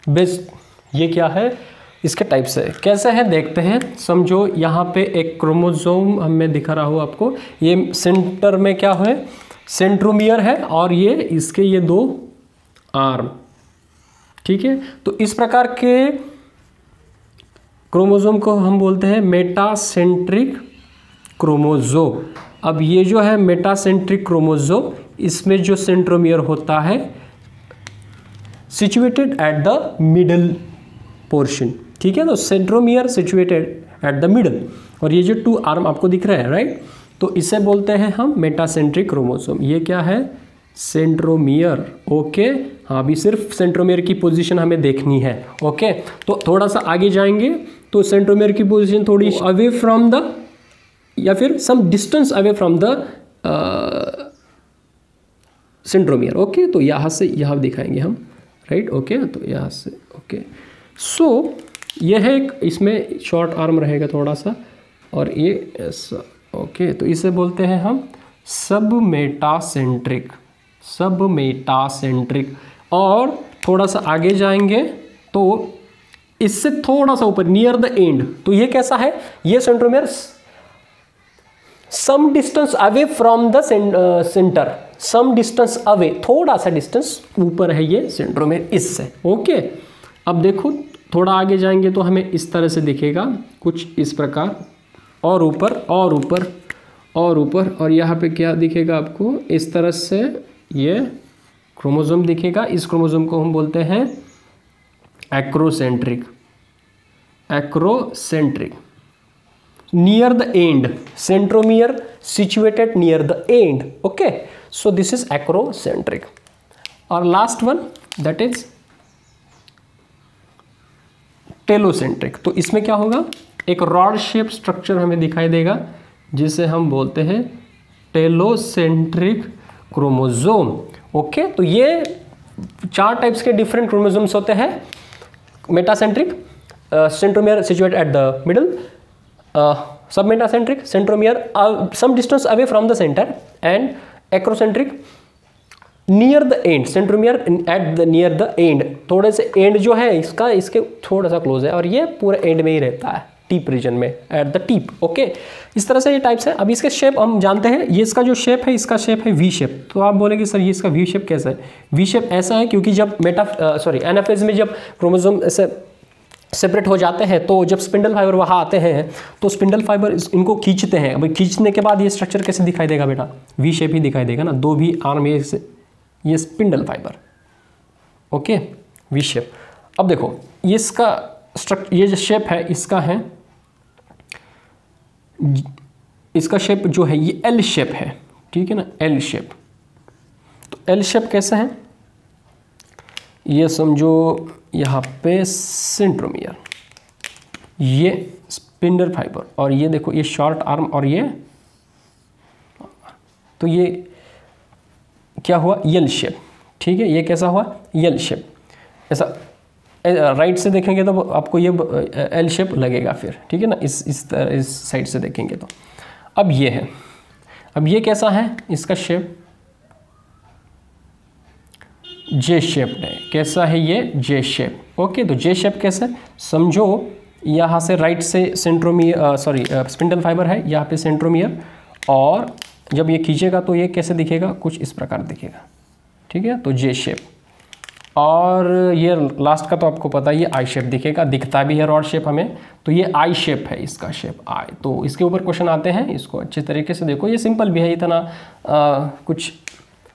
बेस, ये क्या है, इसके टाइप्स है। कैसे है देखते हैं। समझो यहाँ पे एक क्रोमोसोम हमें दिखा रहा हो आपको, ये सेंटर में क्या है, सेंट्रोमियर है और ये इसके ये दो आर्म, ठीक है। तो इस प्रकार के क्रोमोसोम को हम बोलते हैं मेटासेंट्रिक क्रोमोसोम। अब ये जो है मेटासेंट्रिक क्रोमोसोम, इसमें जो सेंट्रोमियर होता है situated at the middle portion, ठीक है। तो centromere situated at the middle, और ये जो टू आर्म आपको दिख रहे हैं, राइट, तो इसे बोलते हैं हम मेटासेंट्रिक क्रोमोसोम। ये क्या है, सेंट्रोमियर। ओके, हाँ, अभी सिर्फ सेंट्रोमियर की पोजीशन हमें देखनी है। ओके, तो थोड़ा सा आगे जाएंगे तो सेंट्रोमियर की पोजीशन थोड़ी अवे फ्रॉम द, या फिर some distance away from the centromere. Okay, तो यहाँ से यहाँ दिखाएंगे हम, राइट। ओके, तो यहाँ से, ओके, सो यह है एक, इसमें शॉर्ट आर्म रहेगा थोड़ा सा, और ये ऐसा। ओके, तो इसे बोलते हैं हम सब मेटासेंट्रिक। और थोड़ा सा आगे जाएंगे तो इससे थोड़ा सा ऊपर नियर द एंड, तो ये कैसा है, ये centromere some distance away from the centre, some distance away, थोड़ा सा डिस्टेंस ऊपर है ये सेंट्रोमियर इससे। ओके, अब देखो थोड़ा आगे जाएंगे तो हमें इस तरह से दिखेगा कुछ इस प्रकार, और ऊपर और ऊपर और ऊपर, और यहाँ पे क्या दिखेगा आपको, इस तरह से ये क्रोमोसोम दिखेगा। इस क्रोमोसोम को हम बोलते हैं acrocentric. Near the end, centromere situated near the end. Okay, so this is acrocentric. और last one that is telocentric. तो इसमें क्या होगा, एक रॉड शेप स्ट्रक्चर हमें दिखाई देगा जिसे हम बोलते हैं टेलोसेंट्रिक क्रोमोसोम। ओके, तो ये 4 टाइप्स के डिफरेंट क्रोमोसोम्स होते हैं। Metacentric, centromere situated at the middle, submetacentric, centromere some distance away from the centre, and acrocentric near the end, centromere at the near the end, थोड़े से and जो है इसका इसके थोड़ा सा क्लोज है, और ये पूरे एंड में ही रहता है, टीप रीजन में, एट द टीप। ओके, इस तरह से ये टाइप्स है। अब इसके शेप हम जानते हैं, ये इसका जो शेप है, इसका शेप है वी शेप। तो आप बोलेंगे सर ये इसका वी शेप कैसा है? वी शेप ऐसा है क्योंकि जब एनाफेज में जब क्रोमोसोम ऐसे सेपरेट हो जाते हैं, तो जब स्पिंडल फाइबर वहाँ आते हैं तो स्पिंडल फाइबर इनको खींचते हैं। अब खींचने के बाद ये स्ट्रक्चर कैसे दिखाई देगा बेटा? वी शेप ही दिखाई देगा ना, 2 भी आर्म, ये spindle fibre. Okay, V shape. अब देखो ये इसका ये जो शेप है इसका है, इसका शेप जो है ये एल शेप है, ठीक है ना, एल शेप। तो एल शेप कैसा है, ये समझो यहाँ पे सेंट्रोमियर, ये स्पिंडल फाइबर, और ये देखो ये शॉर्ट आर्म, और ये, तो ये क्या हुआ, यल शेप। ठीक है, ये कैसा हुआ, यल शेप। ऐसा राइट से देखेंगे तो आपको ये एल शेप लगेगा फिर, ठीक है ना, इस साइड से देखेंगे तो। अब ये है, अब ये कैसा है, इसका शेप जे शेप है। कैसा है ये, जे शेप। ओके, तो जे शेप कैसे, समझो यहाँ से राइट से सेंट्रोमियर, स्पिंडल फाइबर है, यहाँ पे सेंट्रोमियर, और जब ये खींचेगा तो ये कैसे दिखेगा, कुछ इस प्रकार दिखेगा। ठीक है, तो जे शेप। और ये लास्ट का तो आपको पता है, ये आई शेप दिखेगा, दिखता भी है रॉड शेप हमें, तो ये आई शेप है, इसका शेप आई। तो इसके ऊपर क्वेश्चन आते हैं, इसको अच्छे तरीके से देखो, ये सिंपल भी है, इतना कुछ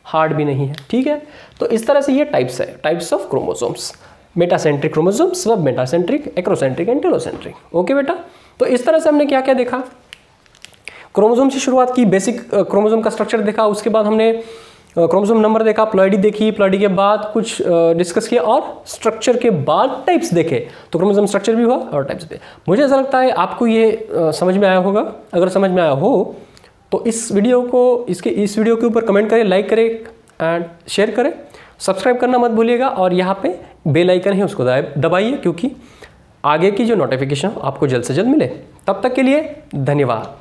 हार्ड भी नहीं है। ठीक है, तो इस तरह से ये टाइप्स है, types of chromosomes. Metacentric chromosome, submetacentric, acrocentric and telocentric. Okay बेटा, तो इस तरह से हमने क्या क्या देखा, क्रोमोसोम से शुरुआत की, बेसिक क्रोमोसोम का स्ट्रक्चर देखा, उसके बाद हमने क्रोमोसोम नंबर देखा, प्लॉइडी देखी, प्लॉइडी के बाद कुछ डिस्कस किया और स्ट्रक्चर के बाद टाइप्स देखे। तो क्रोमोसोम स्ट्रक्चर भी हुआ और टाइप्स भी। मुझे ऐसा लगता है आपको ये समझ में आया होगा। अगर समझ में आया हो तो इस वीडियो के ऊपर कमेंट करें, लाइक करें एंड शेयर करें। सब्सक्राइब करना मत भूलिएगा और यहाँ पे बेल आइकन है उसको दबाइए, क्योंकि आगे की जो नोटिफिकेशन आपको जल्द से जल्द मिले। तब तक के लिए धन्यवाद।